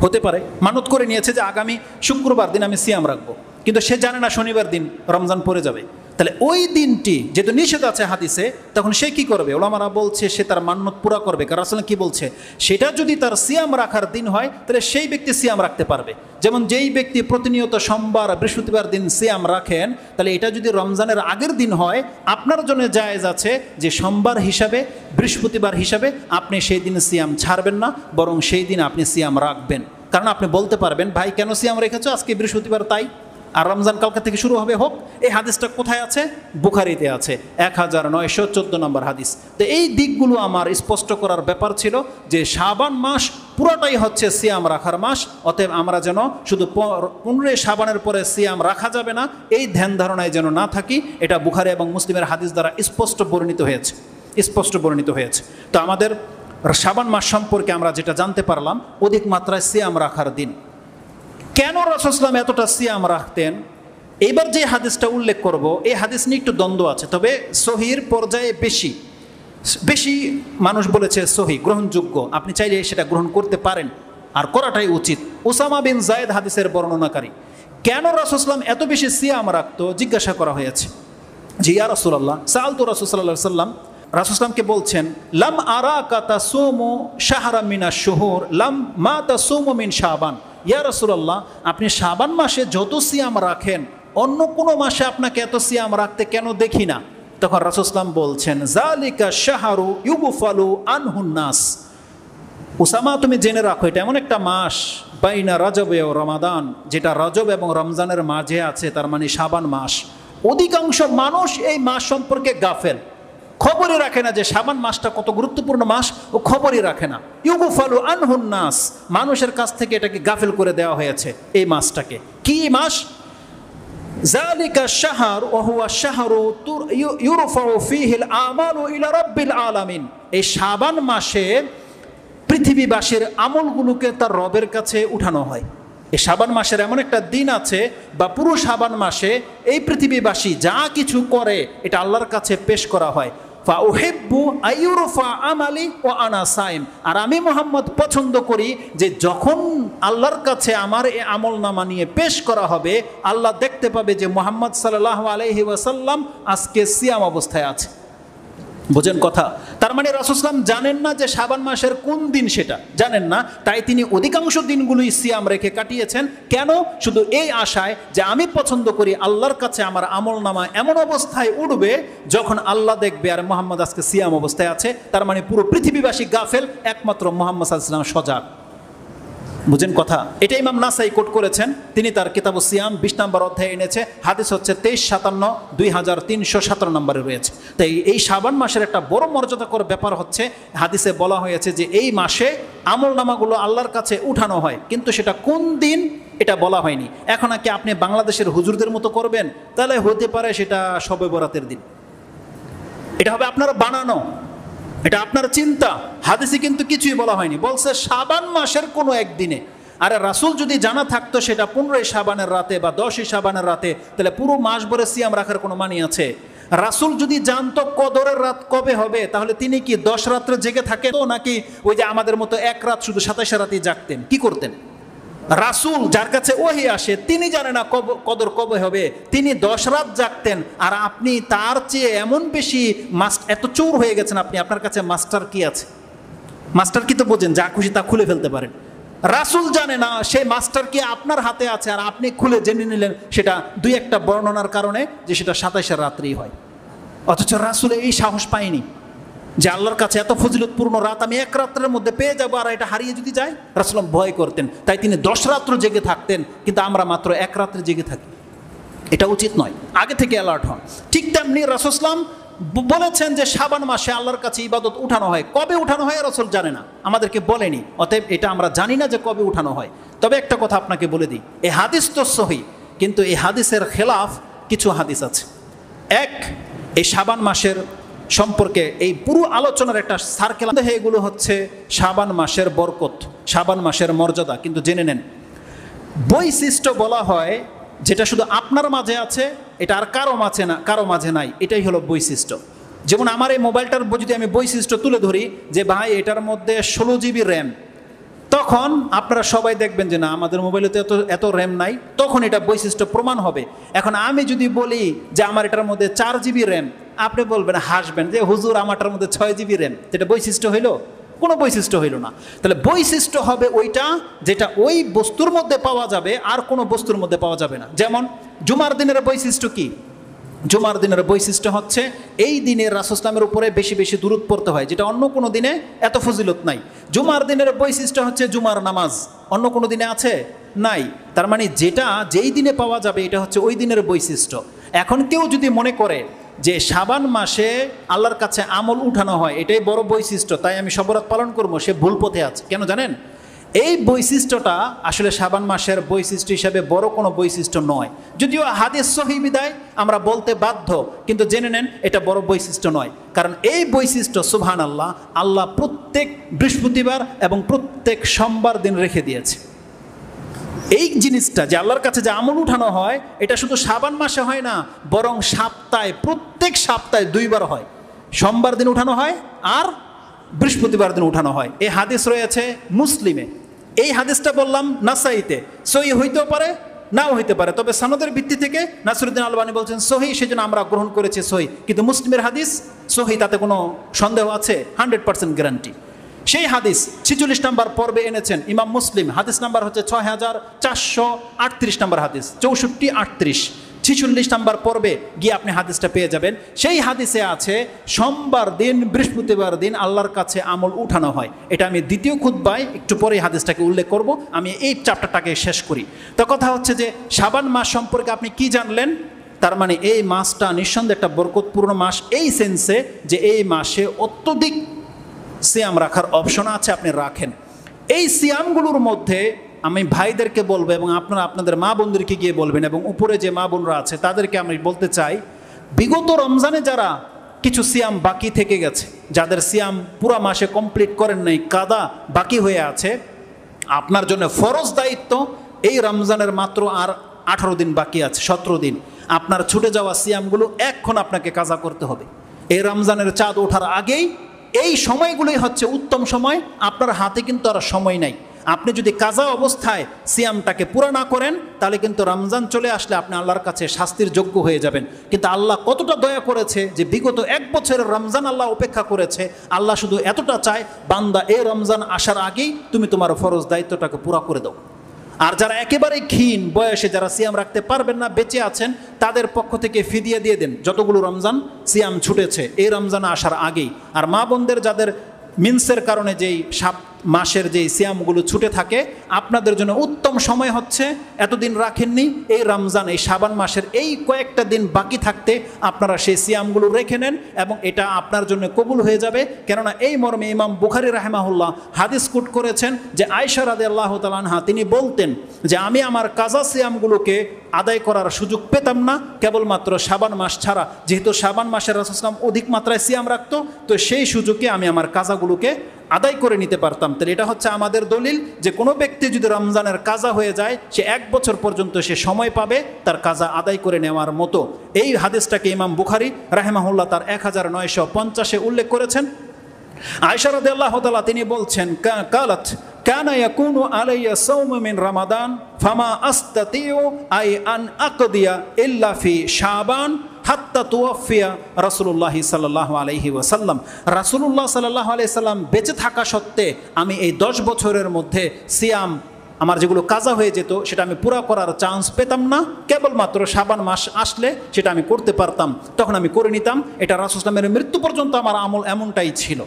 হতে পারে মানত করে নিয়েছে যে আগামী শুক্রবার দিন আমি সিয়াম রাখবো, কিন্তু সে জানে না শনিবার দিন রমজান পড়ে যাবে। তাহলে ওই দিনটি যেহেতু নিষেধ আছে হাদিসে, তখন সে কি করবে? ওলামারা বলছে সে তার মান্যত পুরা করবে। কারণ রাসূলুল্লাহ কি বলছে, সেটা যদি তার সিয়াম রাখার দিন হয় তাহলে সেই ব্যক্তি সিয়াম রাখতে পারবে। যেমন যেই ব্যক্তি প্রতিনিয়ত সোমবার বৃহস্পতিবার দিন সিয়াম রাখেন, তাহলে এটা যদি রমজানের আগের দিন হয়, আপনার জন্য জায়েজ আছে যে সোমবার হিসাবে বৃহস্পতিবার হিসাবে আপনি সেই দিন সিয়াম ছাড়বেন না, বরং সেই দিন আপনি সিয়াম রাখবেন। কারণ আপনি বলতে পারবেন ভাই কেন সিয়াম রেখেছো, আজকে বৃহস্পতিবার তাই, আর রমজান কালকা থেকে শুরু হবে হোক। এই হাদিসটা কোথায় আছে? বুখারীতে আছে, 1914 নম্বর হাদিস। তো এই দিকগুলো আমার স্পষ্ট করার ব্যাপার ছিল যে শাবান মাস পুরোটাই হচ্ছে সিয়াম রাখার মাস, অতএব আমরা যেন শুধু 15 শাবানের পরে সিয়াম রাখা যাবে না এই ধ্যান ধারণায় যেন না থাকি। এটা বুখারী এবং মুসলিমের হাদিস দ্বারা স্পষ্ট বর্ণিত হয়েছে। তো আমাদের শাবান মাস সম্পর্কে আমরা যেটা জানতে পারলাম, অধিক মাত্রায় সিয়াম রাখার দিন। কেন রাসূলুল্লাহ এতটা সিয়াম রাখতেন? এইবার যে হাদিসটা উল্লেখ করব, এই হাদিস নিয়ে একটু দ্বন্দ্ব আছে, তবে সহির পর্যায়ে বেশি মানুষ বলেছে সহি, গ্রহণযোগ্য, আপনি চাইলে সেটা গ্রহণ করতে পারেন, আর করাটাই উচিত। উসামা বিন যায়েদ হাদিসের বর্ণনাকারী, কেন রাসূলুল্লাহ এত বেশি সিয়াম রাখতো জিজ্ঞাসা করা হয়েছে। জি ইয়া রাসূলুল্লাহ, সাআলতু রাসূল সাল্লাল্লাহু আলাইহি ওয়াসাল্লাম, রাসূলুল্লাহকে বলছেন লাম আরাকা তাসুমু শাহরাম মিনাশ শুহুর লাম মা তাসুমু মিন শাবান। ইয়া রাসূলুল্লাহ, আপনি শাবান মাসে যত সিয়াম রাখেন, অন্য কোনো মাসে আপনাকে এত সিয়াম রাখতে কেন দেখি না? তখন রাসূলুল্লাহ বলছেন যালিকা শাহরু ইউগফালু আনহুন নাস। উসামা, তুমি জেনে রাখো এটা এমন একটা মাস, বাইনা রজব ও রমাদান, যেটা রজব এবং রমজানের মাঝে আছে, তার মানে শাবান মাস। অধিকাংশ মানুষ এই মাস সম্পর্কে গাফেল, খবরই রাখে না যে শাবান মাসটা কত গুরুত্বপূর্ণ মাস, ও খবরই রাখে না। ইউগফালু আনহুন নাস, মানুষের কাছ থেকে এটাকে গাফেল করে দেওয়া হয়েছে এই মাসটাকে। কি মাস? যালিকা শাহর ওয়া হুয়া শাহরু ইউরফাউ ফীহিল আমালু ইলা রাব্বিল আলামিন। এই শাবান মাসে পৃথিবীবাসীর আমলগুলোকে তার রবের কাছে উঠানো হয়। এই শাবান মাসের এমন একটা দিন আছে, বা পুরো শাবান মাসে এই পৃথিবীবাসী যা কিছু করে এটা আল্লাহর কাছে পেশ করা হয়। ফাউহিব্বু আইয়ুরফা আমালি ওয়া আনা সাইম, আর আমি মুহাম্মদ পছন্দ করি যে যখন আল্লাহর কাছে আমার এই আমলনামা নিয়ে পেশ করা হবে, আল্লাহ দেখতে পাবে যে মুহাম্মদ সাল্লাল্লাহু আলাইহি ওয়াসাল্লাম আজকে সিয়াম অবস্থায় আছে। বোঝেন কথা? তার মানে রাসূল সাল্লাল্লাহু আলাইহি ওয়াসাল্লাম জানেন না যে শাবান মাসের কোন দিন, সেটা জানেন না, তাই তিনি অধিকাংশ দিনগুলোই সিয়াম রেখে কাটিয়েছেন। কেন? শুধু এই আশায় যে আমি পছন্দ করি আল্লাহর কাছে আমার আমলনামা এমন অবস্থায় উঠবে যখন আল্লাহ দেখবে আর মুহাম্মদ আজকে সিয়াম অবস্থায় আছে। তার মানে পুরো পৃথিবীবাসী গাফেল, একমাত্র মুহাম্মদ সাল্লাল্লাহু আলাইহি ওয়াসাল্লাম সজাগ। বুঝেন কথা? এটা ইমাম নাসাই কোট করেছেন, তিনি তার কিতাবুস সিয়াম 20 নম্বর অধ্যায়ে এনেছে। হাদিস হচ্ছে 2357 2317 নম্বরে রয়েছে। তাই এই শাবান মাসের একটা বড় মর্যাদাকর ব্যাপার হচ্ছে, হাদিসে বলা হয়েছে যে এই মাসে আমলনামাগুলো আল্লাহর কাছে উঠানো হয়, কিন্তু সেটা কোন দিন এটা বলা হয়নি। এখন কি আপনি বাংলাদেশের হুজুরদের মতো করবেন? তাহলে হতে পারে সেটা শবে বরাতের দিন, এটা হবে আপনার বানানো, এটা আপনার চিন্তা। হাদিসে কিন্তু কিছুই বলা হয়নি, বলছে শাবান মাসের কোনো একদিনে। আরে রাসূল যদি জানা থাকতো সেটা 15 শাবানের রাতে বা 10 শাবানের রাতে, তাহলে পুরো মাস ভরে সিয়াম রাখার কোনো মানে আছে? রাসূল যদি জানতো কদরের রাত কবে হবে, তাহলে তিনি কি 10 রাত্রে জেগে থাকেন, তো নাকি ওই যে আমাদের মতো এক রাত শুধু 27 রাতেই জাগতেন? কি করতেন? রাসূল যার কাছে ওহী আসে তিনি জানে না কদর কবে হবে, তিনি 10 রাত জাগতেন। আর আপনি তার চেয়ে এমন বেশি এত চোর হয়ে গেছেন, আপনি আপনার কাছে মাস্টার কি আছে? মাস্টার কি তো বোঝেন, যা খুশি তা খুলে ফেলতে পারেন। রাসূল জানে না সেই মাস্টার কি আপনার হাতে আছে, আর আপনি খুলে জেনে নিলেন সেটা 2-1টা বর্ণনার কারণে যে সেটা 27 রাত্রেই হয়। অথচ রাসূল এই সাহস পায়নি যে আল্লাহর কাছে এত ফজিলতপূর্ণ রাত আমি এক রাত্রের মধ্যে পেয়ে যাবো, আর এটা হারিয়ে যদি যায়। রাসূল ভয় করতেন, তাই তিনি 10 রাত্র জেগে থাকতেন, কিন্তু আমরা মাত্র 1 রাত্রে জেগে থাকি। এটা উচিত নয়, আগে থেকে অ্যালার্ট হন। ঠিক তেমনি রাসূল সাল্লাল্লাহু আলাইহি ওয়াসাল্লাম বলেছেন যে শাবান মাসে আল্লাহর কাছে ইবাদত উঠানো হয়। কবে উঠানো হয় রাসূল জানে না, আমাদেরকে বলেনি, অতএব এটা আমরা জানি না যে কবে উঠানো হয়। তবে একটা কথা আপনাকে বলে দিই, এই হাদিস তো সহিহ, কিন্তু এই হাদিসের খেলাফ কিছু হাদিস আছে। এক, এই শাবান মাসের সম্পর্কে এই পুরো আলোচনার একটা সার্কেল, এগুলো হচ্ছে শাবান মাসের বরকত, শাবান মাসের মর্যাদা। কিন্তু জেনে নেন, বৈশিষ্ট্য বলা হয় যেটা শুধু আপনার মাঝে আছে, এটা আর কারো মাঝে নাই, এটাই হলো বৈশিষ্ট্য। যেমন আমার এই মোবাইলটার যদি আমি বৈশিষ্ট্য তুলে ধরি যে ভাই এটার মধ্যে 16 জিবি র্যাম, তখন আপনারা সবাই দেখবেন যে না আমাদের মোবাইলে তো এত র্যাম নাই, তখন এটা বৈশিষ্ট্য প্রমাণ হবে। এখন আমি যদি বলি যে আমার এটার মধ্যে 4 জিবি র্যাম, আপনি বলবেন, হাসবেন যে হুজুর আমারটার মধ্যে 6 জিবি র্যাম, এটা বৈশিষ্ট্য হইল? কোনো বৈশিষ্ট্য হইল না। তাহলে বৈশিষ্ট্য হবে ওইটা যেটা ওই বস্তুর মধ্যে পাওয়া যাবে, আর কোনো বস্তুর মধ্যে পাওয়া যাবে না। যেমন জুমার দিনের বৈশিষ্ট্য কি? জুমার দিনের বৈশিষ্ট্য হচ্ছে এই দিনে রাসূল সাল্লাল্লাহু উপরে বেশি বেশি দুরূদ পড়তে হয়, যেটা অন্য কোনো দিনে এত ফজিলত নাই। জুমার দিনের বৈশিষ্ট্য হচ্ছে জুমার নামাজ, অন্য কোনো দিনে আছে? নাই। তার মানে যেটা যেই দিনে পাওয়া যাবে এটা হচ্ছে ওই দিনের বৈশিষ্ট্য। এখন কেউ যদি মনে করে যে শাবান মাসে আল্লাহর কাছে আমল উঠানো হয়, এটাই বড় বৈশিষ্ট্য, তাই আমি শবরাত পালন করবো, সে ভুল পথে আছে। কেন জানেন? এই বৈশিষ্ট্যটা আসলে শাবান মাসের বৈশিষ্ট্য হিসাবে বড় কোনো বৈশিষ্ট্য নয়, যদিও হাদিস সহিহ বিদায় আমরা বলতে বাধ্য, কিন্তু জেনে নেন এটা বড় বৈশিষ্ট্য নয়। কারণ এই বৈশিষ্ট্য সুবহানাল্লাহ আল্লাহ প্রত্যেক বৃহস্পতিবার এবং প্রত্যেক সোমবার দিন রেখে দিয়েছে। এই জিনিসটা যে আল্লাহর কাছে যে আমল উঠানো হয়, এটা শুধু শাবান মাসে হয় না, বরং সপ্তাহে, প্রত্যেক সপ্তাহে 2 বার হয়। সোমবার দিন উঠানো হয় আর বৃহস্পতিবার দিন উঠানো হয়। এই হাদিস রয়েছে মুসলিমে। এই হাদিসটা বললাম নাসাইতে, সহিহ হইতেও পারে নাও হইতে পারে, তবে সনদের ভিত্তি থেকে নাসিরউদ্দিন আলবানী বলছেন সহিহ, সেজন্য আমরা গ্রহণ করেছি সহিহ। কিন্তু মুসলিমের হাদিস সহিহ, তাতে কোনো সন্দেহ আছে? 100% গ্যারান্টি। সেই হাদিস 46 নম্বর পর্বে এনেছেন ইমাম মুসলিম, হাদিস নাম্বার হচ্ছে 6438 নম্বর হাদিস, 6438 46 নম্বর পর্বে গিয়ে আপনি হাদিসটা পেয়ে যাবেন। সেই হাদিসে আছে সোমবার দিন বৃহস্পতিবার দিন আল্লাহর কাছে আমল উঠানো হয়। এটা আমি দ্বিতীয় খুতবায় একটু পরে হাদিসটাকে উল্লেখ করব, আমি এই চ্যাপ্টারটাকে শেষ করি। তো কথা হচ্ছে যে শাবান মাস সম্পর্কে আপনি কি জানলেন? তার মানে এই মাসটা নিঃসন্দেহে একটা বরকতপূর্ণ মাস, এই সেন্সে যে এই মাসে অত্যধিক সিয়াম রাখার অপশন আছে, আপনি রাখেন। এই সিয়ামগুলোর মধ্যে আমি ভাইদেরকে বলবো এবং আপনারা আপনাদের মা বোনদেরকে গিয়ে বলবেন, এবং উপরে যে মা বোনরা আছে তাদেরকে আমি বলতে চাই, বিগত রমজানে যারা কিছু সিয়াম বাকি থেকে গেছে, যাদের সিয়াম পুরা মাসে কমপ্লিট করেন নাই, কাদা বাকি হয়ে আছে, আপনার জন্য ফরজ দায়িত্ব এই রমজানের মাত্র আর 18 দিন বাকি আছে, 17 দিন। আপনার ছুটে যাওয়া সিয়ামগুলো এখন আপনাকে কাজা করতে হবে। এই রমজানের চাঁদ ওঠার আগেই এই সময়গুলোই হচ্ছে উত্তম সময়। আপনার হাতে কিন্তু আর সময় নাই। আপনি যদি কাজা অবস্থায় সিয়ামটাকে পুরা না করেন তাহলে কিন্তু রমজান চলে আসলে আপনি আল্লাহর কাছে শাস্তির যোগ্য হয়ে যাবেন। কিন্তু আল্লাহ কতটা দয়া করেছে যে বিগত 1 বছরের রমজান আল্লাহ অপেক্ষা করেছে। আল্লাহ শুধু এতটা চায়, বান্দা এই রমজান আসার আগেই তুমি তোমার ফরজ দায়িত্বটাকে পুরা করে দাও। আর যারা একেবারে ক্ষীণ বয়সে, যারা সিয়াম রাখতে পারবেন না, বেঁচে আছেন, তাদের পক্ষ থেকে ফিদিয়া দিয়ে দেন যতগুলো রমজান সিয়াম ছুটেছে এই রমজান আসার আগেই। আর মা বোনদের যাদের মিন্সের কারণে যেই 7 মাসের যেই সিয়ামগুলো ছুটে থাকে, আপনাদের জন্য উত্তম সময় হচ্ছে, এতদিন রাখেননি, এই রমজান এই শাবান মাসের এই কয়েকটা দিন বাকি থাকতে আপনারা সেই সিয়ামগুলো রেখে নেন এবং এটা আপনার জন্য কবুল হয়ে যাবে। কেননা এই মর্মে ইমাম বুখারী রাহিমাহুল্লাহ হাদিস কোট করেছেন যে আয়েশা রাদিয়াল্লাহু তাআলা আনহা তিনি বলতেন যে আমি আমার কাজা সিয়ামগুলোকে আদায় করার সুযোগ পেতাম না কেবলমাত্র শাবান মাস ছাড়া। যেহেতু শাবান মাসের রাসূল সাল্লাল্লাহু আলাইহি ওয়াসাল্লাম অধিক মাত্রায় সিয়াম রাখতো, তো সেই সুযোগে আমি আমার কাজাগুলোকে আদায় করে নিতে পারতাম। তাহলে এটা হচ্ছে আমাদের দলিল যে কোনো ব্যক্তি যদি রমজানের কাজা হয়ে যায়, সে 1 বছর পর্যন্ত সে সময় পাবে তার কাজা আদায় করে নেওয়ার মতো। এই হাদিসটাকে ইমাম বুখারী রাহিমাহুল্লাহ তার 1950 উল্লেখ করেছেন। আয়েশা রাদিয়াল্লাহু তাআলা তিনি বলছেন কালাত কানা ইয়াকুনু আলাইয়া সাওম মিন রমাদান ফামা আস্তাতিউ আই আন আকদিয়া ইল্লা ফি শাবান হাত্তা তুওয়াফিয়া রাসূলুল্লাহ সাল্লাল্লাহু আলাইহি ওয়াসাল্লাম। রাসূলুল্লাহ সাল্লাল্লাহু আলাইহি সাল্লাম বেঁচে থাকা সত্ত্বে আমি এই 10 বছরের মধ্যে সিয়াম আমার যেগুলো কাজা হয়ে যেত সেটা আমি পুরা করার চান্স পেতাম না। কেবলমাত্র শাবান মাস আসলে সেটা আমি করতে পারতাম, তখন আমি করে নিতাম। এটা রাসূল সাল্লাল্লাহু আলাইহি ওয়াসাল্লামের মৃত্যু পর্যন্ত আমার আমল এমনটাই ছিল।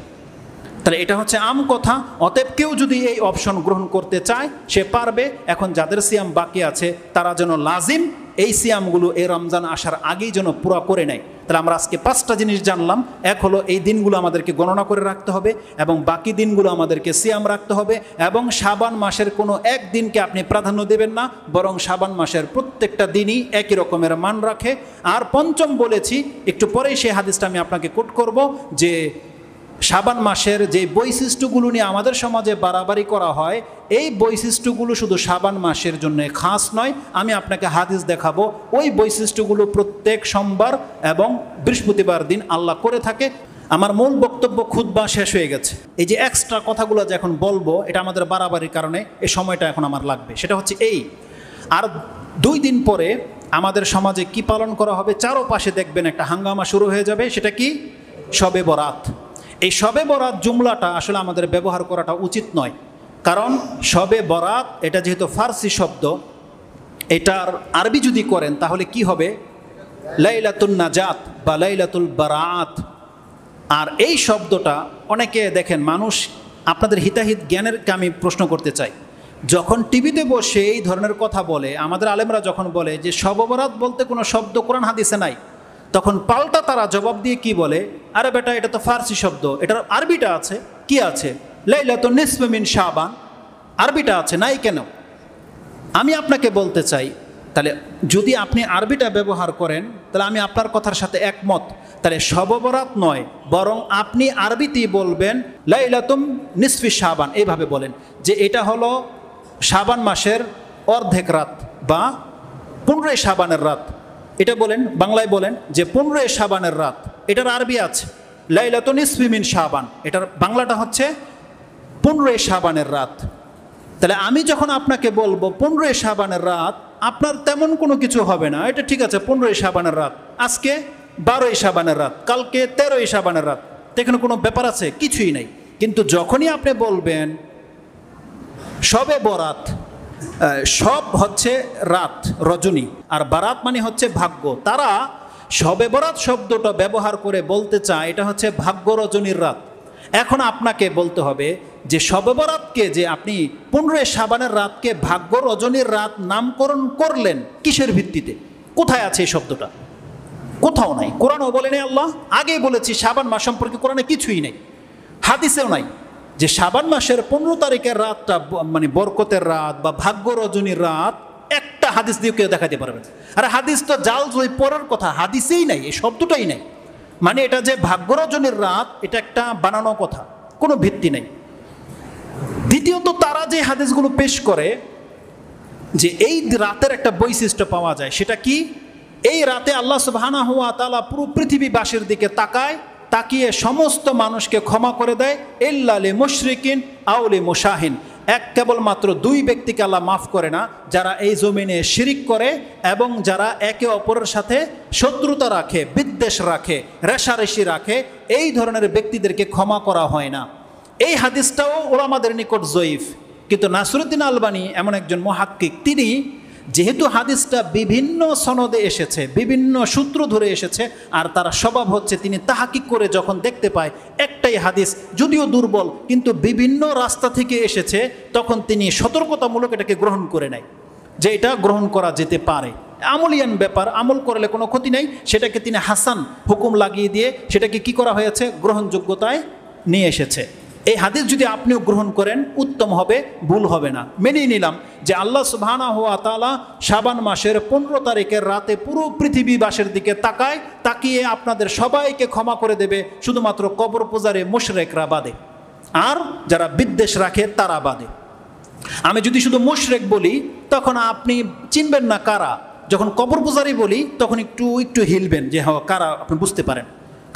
তাহলে এটা হচ্ছে আম কথা। অতএব কেউ যদি এই অপশন গ্রহণ করতে চায় সে পারবে। এখন যাদের সিয়াম বাকি আছে তারা যেন লাজিম এই সিয়ামগুলো এই রমজান আসার আগেই যেন পুরো করে নেয়। তাহলে আমরা আজকে 5টা জিনিস জানলাম। এক হলো এই দিনগুলো আমাদেরকে গণনা করে রাখতে হবে এবং বাকি দিনগুলো আমাদেরকে সিয়াম রাখতে হবে এবং শাবান মাসের কোনো এক দিনকে আপনি প্রাধান্য দেবেন না, বরং শাবান মাসের প্রত্যেকটা দিনই একই রকমের মান রাখে। আর পঞ্চম বলেছি, একটু পরেই সেই হাদিসটা আমি আপনাকে কোট করব, যে শাবান মাসের যে বৈশিষ্ট্যগুলো নিয়ে আমাদের সমাজে বাড়াবাড়ি করা হয়, এই বৈশিষ্ট্যগুলো শুধু শাবান মাসের জন্য খাস নয়। আমি আপনাকে হাদিস দেখাবো ওই বৈশিষ্ট্যগুলো প্রত্যেক সোমবার এবং বৃহস্পতিবার দিন আল্লাহ করে থাকে। আমার মূল বক্তব্য খুতবা শেষ হয়ে গেছে। এই যে এক্সট্রা কথাগুলো যে এখন বলবো এটা আমাদের বাড়াবাড়ির কারণে এই সময়টা এখন আমার লাগবে। সেটা হচ্ছে এই, আর 2 দিন পরে আমাদের সমাজে কি পালন করা হবে, চারোপাশে দেখবেন একটা হাঙ্গামা শুরু হয়ে যাবে। সেটা কি? শবে বরাত। এই শবে বরাত জুমলাটা আসলে আমাদের ব্যবহার করাটা উচিত নয়, কারণ শবে বরাত এটা যেহেতু ফার্সি শব্দ, এটার আরবি যদি করেন তাহলে কি হবে? লাইলাতুন নাজাত বা লাইলাতুল বারাত। আর এই শব্দটা অনেকে দেখেন, মানুষ আপনাদের হিতাহিত জ্ঞানেরকে আমি প্রশ্ন করতে চাই, যখন টিভিতে বসে এই ধরনের কথা বলে, আমাদের আলেমরা যখন বলে যে শবে বরাত বলতে কোনো শব্দ কোরআন হাদিসে নাই, তখন পাল্টা তারা জবাব দিয়ে কি বলে, আরে বেটা এটা তো ফার্সি শব্দ, এটার আরবিটা আছে। কি আছে? লাইলাতুন নিসফু মিন শাবান, আরবিটা আছে, নাই কেন? আমি আপনাকে বলতে চাই, তাহলে যদি আপনি আরবিটা ব্যবহার করেন তাহলে আমি আপনার কথার সাথে একমত। তাহলে শবে বরাত নয়, বরং আপনি আরবিতেই বলবেন লাইলাতুন নিসফি শাবান। এইভাবে বলেন যে এটা হলো শাবান মাসের অর্ধেক রাত বা 15 শাবানের রাত। এটা বলেন, বাংলায় বলেন যে 15 শাবানের রাত। এটার আরবি আছে লাইলাতুন নিসফি মিন শাবান, এটার বাংলাটা হচ্ছে 15 শাবানের রাত। তাহলে আমি যখন আপনাকে বলবো 15 শাবানের রাত, আপনার তেমন কোনো কিছু হবে না। এটা ঠিক আছে, 15 শাবানের রাত, আজকে 12 শাবানের রাত, কালকে 13 শাবানের রাত, এখানে কোনো ব্যাপার আছে? কিছুই নেই। কিন্তু যখনই আপনি বলবেন শবে বরাত, সব হচ্ছে রাত, রজনী, আর বারাত মানে হচ্ছে ভাগ্য। তারা শবে বরাত শব্দটা ব্যবহার করে বলতে চায় এটা হচ্ছে ভাগ্য রজনীর রাত। এখন আপনাকে বলতে হবে যে শবে বরাতকে যে আপনি 15 শাবানের রাতকে ভাগ্য রজনীর রাত নামকরণ করলেন কিসের ভিত্তিতে? কোথায় আছে এই শব্দটা? কোথাও নাই। কোরআনও বলেনি আল্লাহ। আগেই বলেছি শাবান মাস সম্পর্কে কোরআনে কিছুই নেই, হাদিসেও নাই যে শাবান মাসের 15 তারিখের রাতটা মানে বরকতের রাত বা ভাগ্য রজনীর রাত। একটা হাদিস দিয়ে কেউ দেখাতে পারবেন? আর হাদিস তো জাল ওই পরের কথা, হাদিসেই নাই, এই শব্দটাই নাই। মানে এটা যে ভাগ্য রজনীর রাত, এটা একটা বানানো কথা, কোনো ভিত্তি নেই। দ্বিতীয়ত, তারা যে হাদিসগুলো পেশ করে যে এই রাতের একটা বৈশিষ্ট্য পাওয়া যায়, সেটা কি? এই রাতে আল্লাহ সুবহানাহু ওয়া তাআলা পুরো পৃথিবীবাসীর দিকে তাকায় তাকিয়ে সমস্ত মানুষকে ক্ষমা করে দেয়, ইল্লা লি মুশরিকিন আও লি মুশাহিন। কেবলমাত্র দুই ব্যক্তিকে আল্লাহ মাফ করে না, যারা এই জমিনে শিরিক করে এবং যারা একে অপরের সাথে শত্রুতা রাখে, বিদ্বেষ রাখে, রেষারেষি রাখে, এই ধরনের ব্যক্তিদেরকে ক্ষমা করা হয় না। এই হাদিসটাও ওলামাদের নিকট জয়ীফ, কিন্তু নাসিরুদ্দিন আলবানী এমন একজন মুহাক্কিক, তিনি যেহেতু হাদিসটা বিভিন্ন সনদে এসেছে, বিভিন্ন সূত্র ধরে এসেছে, আর তার স্বভাব হচ্ছে তিনি তাহাকিক করে যখন দেখতে পায় একটাই হাদিস যদিও দুর্বল কিন্তু বিভিন্ন রাস্তা থেকে এসেছে, তখন তিনি সতর্কতামূলক এটাকে গ্রহণ করে নেয় যে এটা গ্রহণ করা যেতে পারে। আমলিয়ান ব্যাপার, আমল করলে কোনো ক্ষতি নেই, সেটাকে তিনি হাসান হুকুম লাগিয়ে দিয়ে সেটাকে কি করা হয়েছে, গ্রহণযোগ্যতায় নিয়ে এসেছে। এই হাদিস যদি আপনিও গ্রহণ করেন উত্তম হবে, ভুল হবে না। মেনেই নিলাম যে আল্লাহ সুবহানাহু ওয়া তাআলা শাবান মাসের 15 তারিখের রাতে পুরো পৃথিবীবাসীর দিকে তাকিয়ে আপনাদের সবাইকে ক্ষমা করে দেবে, শুধুমাত্র কবর পূজারে মুশরিকরা বাদে, আর যারা বিদ্বেষ রাখে তারা বাদে। আমি যদি শুধু মুশরিক বলি তখন আপনি চিনবেন না কারা, যখন কবর পূজারি বলি তখন একটু হিলবেন যে হ্যাঁ কারা, আপনি বুঝতে পারেন,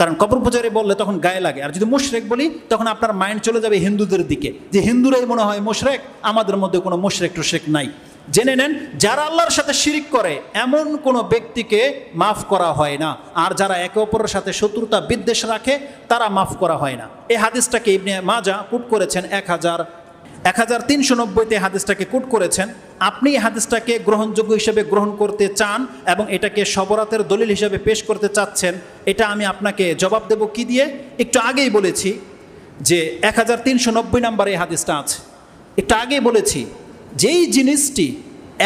কারণ কবর পূজারি বললে তখন গায়ে লাগে। আর যদি মুশরিক বলি তখন আপনার মাইন্ড চলে যাবে হিন্দুদের দিকে, যে হিন্দুরাই মনে হয় মুশরিক, আমাদের মধ্যে কোনো মুশরিক টুশরিক নাই। জেনে নেন, যারা আল্লাহর সাথে শিরিক করে এমন কোনো ব্যক্তিকে মাফ করা হয় না, আর যারা একে অপরের সাথে শত্রুতা বিদ্বেষ রাখে তারা মাফ করা হয় না। এই হাদিসটাকে ইবনে মাজাহ কোট করেছেন 1390-তে হাদিসটাকে কোট করেছেন। আপনি এই হাদিসটাকে গ্রহণযোগ্য হিসেবে গ্রহণ করতে চান এবং এটাকে শবরাতের দলিল হিসেবে পেশ করতে চাচ্ছেন, এটা আমি আপনাকে জবাব দেব কি দিয়ে? একটু আগেই বলেছি যে 1390 নম্বরে এই হাদিসটা আছে। একটু আগেই বলেছি যেই জিনিসটি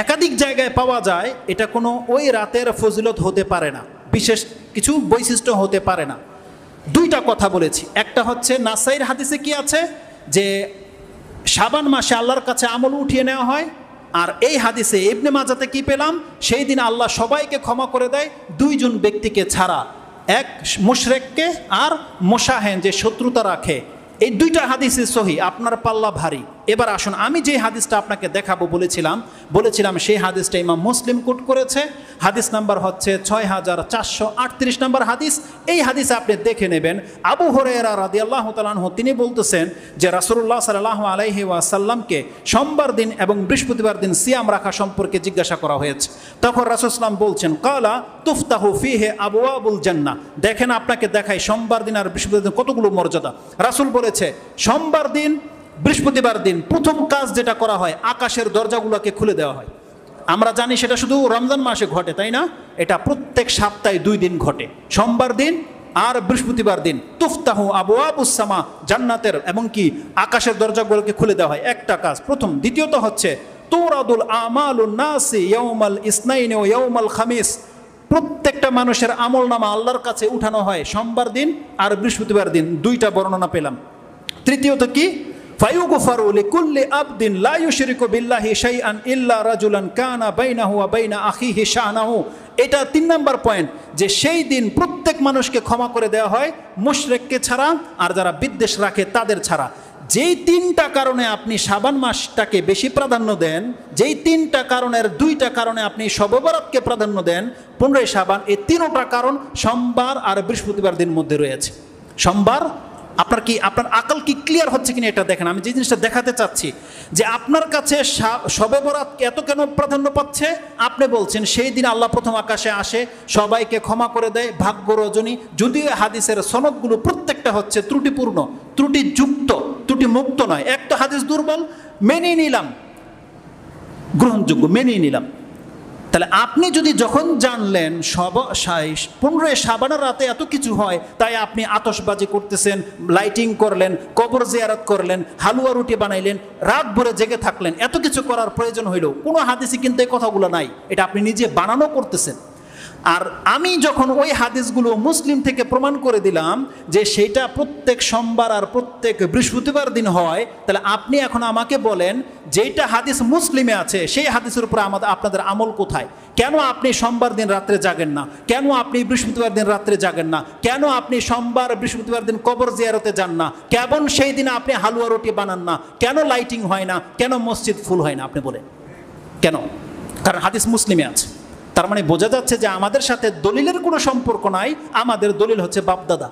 একাধিক জায়গায় পাওয়া যায় এটা কোনো ওই রাতের ফজিলত হতে পারে না, বিশেষ কিছু বৈশিষ্ট্য হতে পারে না। দুইটা কথা বলেছি, একটা হচ্ছে নাসাইর হাদিসে কি আছে যে শাবান মাসে আল্লাহর কাছে আমল উঠিয়ে নেওয়া হয়, আর এই হাদিসে ইবনে মাজাতে কি পেলাম, সেই দিন আল্লাহ সবাইকে ক্ষমা করে দেয় দুইজন ব্যক্তিকে ছাড়া, এক মুশরিককে আর মুশাহেন যে শত্রুতা রাখে। এই দুইটা হাদিসই সহি, আপনার পাল্লা ভারী। এবার আসুন, আমি যে হাদিসটা আপনাকে দেখাবো বলেছিলাম সেই হাদিসটা ইমাম মুসলিম কোট করেছে। হাদিস নাম্বার হচ্ছে 6438 নম্বর হাদিস। এই হাদিসে আপনি দেখে নেবেন, আবু হুরায়রা রাদিয়াল্লাহু তাআলা আনহু তিনি বলতেছেন যে রাসূলুল্লাহ সাল্লাল্লাহু আলাইহি ওয়াসাল্লামকে সোমবার দিন এবং বৃহস্পতিবার দিন সিয়াম রাখা সম্পর্কে জিজ্ঞাসা করা হয়েছে। তখন রাসূল সাল্লাম বলছেন, কালা তুফতাহু ফিহি আবওয়াবুল জান্নাহ। দেখেন আপনাকে দেখাই সোমবার দিন আর বৃহস্পতিবার দিন কতগুলো মর্যাদা। রাসূল বলেছে সোমবার দিন বৃহস্পতিবার দিন প্রথম কাজ যেটা করা হয় আকাশের দরজাগুলোকে খুলে দেওয়া হয়। আমরা জানি সেটা শুধু রমজান মাসে ঘটে, তাই না? এটা প্রত্যেক সপ্তাহে 2 দিন ঘটে, সোমবার দিন আর বৃহস্পতিবার দিন। তুফতাহু আবওয়াবুস সামা, জান্নাতের এবং কি আকাশের দরজাগুলোকে খুলে দেওয়া হয়, একটা কাজ প্রথম। দ্বিতীয়ত হচ্ছে তুরাদুল আমালুন নাসি ইয়াউমাল ইসনাইন ওয়া ইয়াউমাল খামিস, প্রত্যেকটা মানুষের আমলনামা আল্লাহর কাছে উঠানো হয় সোমবার দিন আর বৃহস্পতিবার দিন, দুইটা বর্ণনা পেলাম। তৃতীয়ত কি, ফায়ুগফারু লিকুল্লি আবদিন লা ইউশরিকু বিল্লাহি শাইআন ইল্লা রাজুলান কানা বাইনাহু ওয়া বাইনা আখিহি শানাহু। এটা 3 নম্বর পয়েন্ট, যে সেই দিন প্রত্যেক মানুষকে ক্ষমা করে দেওয়া হয় মুশরিককে ছাড়া আর যারা বিদ্বেষ রাখে তাদের ছাড়া। যেই 3টা কারণে আপনি শাবান মাসটাকে বেশি প্রাধান্য দেন, যেই 3টা কারণের 2টা কারণে আপনি শবে বরাতকে প্রাধান্য দেন, 15 শাবান, এই 3টা কারণ সোমবার আর বৃহস্পতিবার দিন মধ্যে রয়েছে। সোমবার আপনার আকল কি ক্লিয়ার হচ্ছে কিনা এটা দেখেন। আমি যে জিনিসটা দেখাতে চাচ্ছি যে আপনার কাছে শবে বরাত এত কেন প্রাধান্য পাচ্ছে, আপনি বলছেন সেই দিন আল্লাহ প্রথম আকাশে আসে, সবাইকে ক্ষমা করে দেয়, ভাগ্য রজনী। যদিও হাদিসের সনদগুলো প্রত্যেকটা হচ্ছে ত্রুটিপূর্ণ, ত্রুটিযুক্ত, ত্রুটিমুক্ত নয়। একটা হাদিস দুর্বল, মেনেই নিলাম, গ্রহণযোগ্য, মেনেই নিলাম। তাহলে আপনি যদি যখন জানলেন 15 শাবানের রাতে এত কিছু হয়, তাই আপনি আতশবাজি করতেছেন, লাইটিং করলেন, কবর জিয়ারত করলেন, হালুয়া রুটি বানাইলেন, রাত ভরে জেগে থাকলেন, এত কিছু করার প্রয়োজন হইল? কোনো হাদিসে কিন্তু এই কথাগুলো নাই, এটা আপনি নিজে বানানো করতেছেন। আর আমি যখন ওই হাদিসগুলো মুসলিম থেকে প্রমাণ করে দিলাম যে সেটা প্রত্যেক সোমবার আর প্রত্যেক বৃহস্পতিবার দিন হয়, তাহলে আপনি এখন আমাকে বলেন যেটা হাদিস মুসলিমে আছে সেই হাদিসের উপর আপনাদের আমল কোথায়? কেন আপনি সোমবার দিন রাত্রে জাগেন না? কেন আপনি বৃহস্পতিবার দিন রাত্রে জাগেন না? কেন আপনি সোমবার বৃহস্পতিবার দিন কবর জিয়ারতে যান না? কেমন সেই দিন আপনি হালুয়া রুটি বানান না? কেন লাইটিং হয় না? কেন মসজিদ ফুল হয় না? আপনি বলেন কেন? কারণ হাদিস মুসলিমে আছে। তার মানে বোঝা যাচ্ছে যে আমাদের সাথে দলিলের কোনো সম্পর্ক নাই, আমাদের দলিল হচ্ছে বাপদাদা।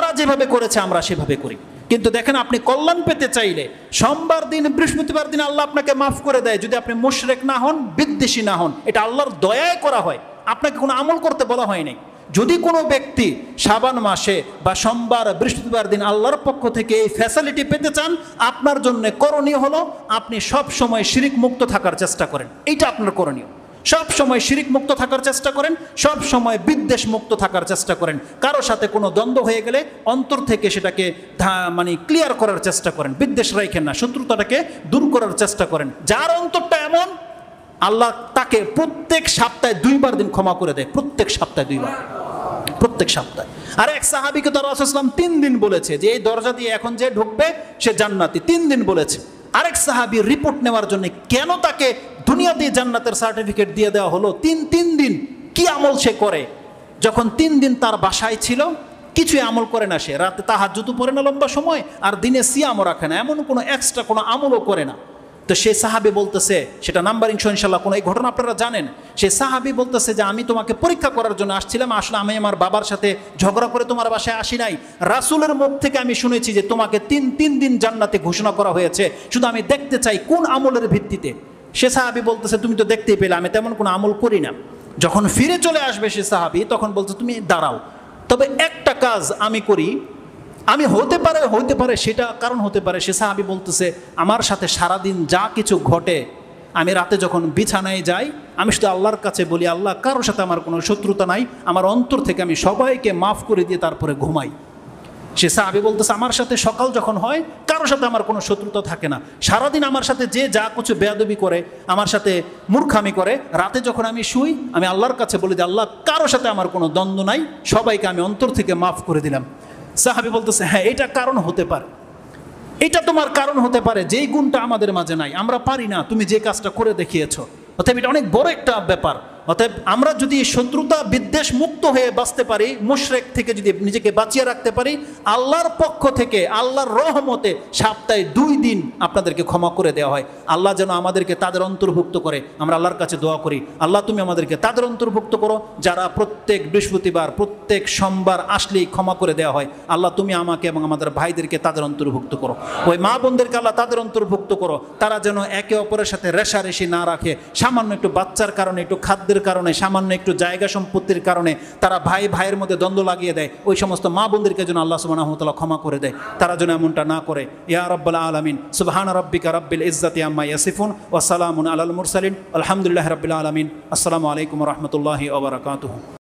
তারা যেভাবে করেছে আমরা সেভাবে করি। কিন্তু দেখেন, আপনি কল্যাণ পেতে চাইলে সোমবার দিন, বৃহস্পতিবার দিন আল্লাহ আপনাকে মাফ করে দেয়, যদি আপনি মুশরিক না হন, বিদ্বেষী না হন। এটা আল্লাহর দয়ায় করা হয়, আপনাকে কোনো আমল করতে বলা হয়নি। যদি কোনো ব্যক্তি শাবান মাসে বা সোমবার বৃহস্পতিবার দিন আল্লাহর পক্ষ থেকে এই ফ্যাসিলিটি পেতে চান, আপনার জন্য করণীয় হলো আপনি সব সময় শিরিক মুক্ত থাকার চেষ্টা করেন। এইটা আপনার করণীয়। সব সময় শিরিক মুক্ত থাকার চেষ্টা করেন, সব সময় বিদ্বেষ মুক্ত থাকার চেষ্টা করেন। কারো সাথে কোনো দ্বন্দ্ব হয়ে গেলে অন্তর থেকে সেটাকে মানে ক্লিয়ার করার চেষ্টা করেন, বিদ্বেষ রাখেন না, শত্রুতাটাকে দূর করার চেষ্টা করেন। যার অন্তরটা এমন, আল্লাহ তাকে প্রত্যেক সপ্তাহে 2 বার দিন ক্ষমা করে দেয়, প্রত্যেক সপ্তাহে 2 বার, প্রত্যেক সপ্তাহে। আর এক সাহাবীকে তার রাসূল সাল্লাল্লাহু আলাইহি ওয়াসাল্লাম 3 দিন বলেছে যে এই দরজা দিয়ে এখন যে ঢুকবে সে জান্নাতি, 3 দিন বলেছে। আরেক সাহাবী রিপোর্ট নেওয়ার জন্য কেন তাকে দুনিয়াতে জান্নাতের সার্টিফিকেট দিয়ে দেওয়া হলো, 3 দিন কি আমল সে করে? যখন 3 দিন তার বাসায় ছিল, কিছুই আমল করে না সে, রাতে তাহাজ্জুদও পড়ে না লম্বা সময়, আর দিনে সিয়ামও রাখে না, এমন কোনো এক্সট্রা কোনো আমলও করে না। তো সেই সাহাবী বলতেছে, সেটা নাম্বারিং সহ ইনশাল্লাহ কোনো এই ঘটনা আপনারা জানেন, সেই সাহাবী বলতেছে যে আমি তোমাকে পরীক্ষা করার জন্য আসছিলাম, আসলে আমি আমার বাবার সাথে ঝগড়া করে তোমার বাসায় আসি নাই। রাসূলের মুখ থেকে আমি শুনেছি যে তোমাকে 3 দিন জান্নাতে ঘোষণা করা হয়েছে, শুধু আমি দেখতে চাই কোন আমলের ভিত্তিতে। সে সাহাবী বলতেছে তুমি তো দেখতেই পেলে আমি তেমন কোনো আমল করি না। যখন ফিরে চলে আসবে সে সাহাবী, তখন বলছে তুমি দাঁড়াও, তবে একটা কাজ আমি করি, আমি হতে পারে সেটা কারণ হতে পারে। সে সাহাবী বলতেছে আমার সাথে সারাদিন যা কিছু ঘটে, আমি রাতে যখন বিছানায় যাই আমি শুধু আল্লাহর কাছে বলি, আল্লাহ কারোর সাথে আমার কোনো শত্রুতা নাই, আমার অন্তর থেকে আমি সবাইকে মাফ করে দিয়ে তারপরে ঘুমাই। সে সাহাবী বলতেছে আমার সাথে সকাল যখন হয় কারোর সাথে আমার কোনো শত্রুতা থাকে না, সারাদিন আমার সাথে যে যা কিছু বেয়াদবি করে, আমার সাথে মূর্খামি করে, রাতে যখন আমি শুই আমি আল্লাহর কাছে বলি যে আল্লাহ কারোর সাথে আমার কোনো দ্বন্দ্ব নাই, সবাইকে আমি অন্তর থেকে মাফ করে দিলাম। সাহাবী বলতেছে হ্যাঁ এটা কারণ হতে পারে, এটা তোমার কারণ হতে পারে, যেই গুণটা আমাদের মাঝে নাই, আমরা পারি না, তুমি যে কাজটা করে দেখিয়েছো। অতএব এটা অনেক বড় একটা ব্যাপার। অতএব আমরা যদি শত্রুতা বিদ্বেষ মুক্ত হয়ে বাঁচতে পারি, মুশরিক থেকে যদি নিজেকে বাঁচিয়ে রাখতে পারি, আল্লাহর পক্ষ থেকে আল্লাহর রহমতে সপ্তাহে 2 দিন আপনাদেরকে ক্ষমা করে দেওয়া হয়। আল্লাহ যেন আমাদেরকে তাদের অন্তর্ভুক্ত করে, আমরা আল্লাহর কাছে দোয়া করি, আল্লাহ তুমি আমাদেরকে তাদের অন্তর্ভুক্ত করো যারা প্রত্যেক বৃহস্পতিবার প্রত্যেক সোমবার আসলেই ক্ষমা করে দেওয়া হয়। আল্লাহ তুমি আমাকে এবং আমাদের ভাইদেরকে তাদের অন্তর্ভুক্ত করো, ওই মা বোনদেরকে আল্লাহ তাদের অন্তর্ভুক্ত করো, তারা যেন একে অপরের সাথে রেষারেষি না রাখে, সামান্য একটু বাচ্চার কারণে, একটু খাদ্যের কারণে, সামান্য একটু জায়গা সম্পত্তির কারণে তারা ভাইয়ের মধ্যে দ্বন্দ্ব লাগিয়ে দেয়, ওই সমস্ত মা বোনদেরকে যেন আল্লাহ সুবহানাহু ওয়া তাআলা ক্ষমা করে দেয়, তারা যেন এমনটা না করে। ইয়া রাব্বাল আলামিন, সুবহানা রাব্বিকা রাব্বিল ইজ্জাতি আম্মা ইয়াসিফুন ওয়া সালামুন আলাল মুরসালিন, আলহামদুলিল্লাহি রাব্বিল আলামিন। আসসালামু আলাইকুম ওয়া রাহমাতুল্লাহি ওয়া বারাকাতুহু।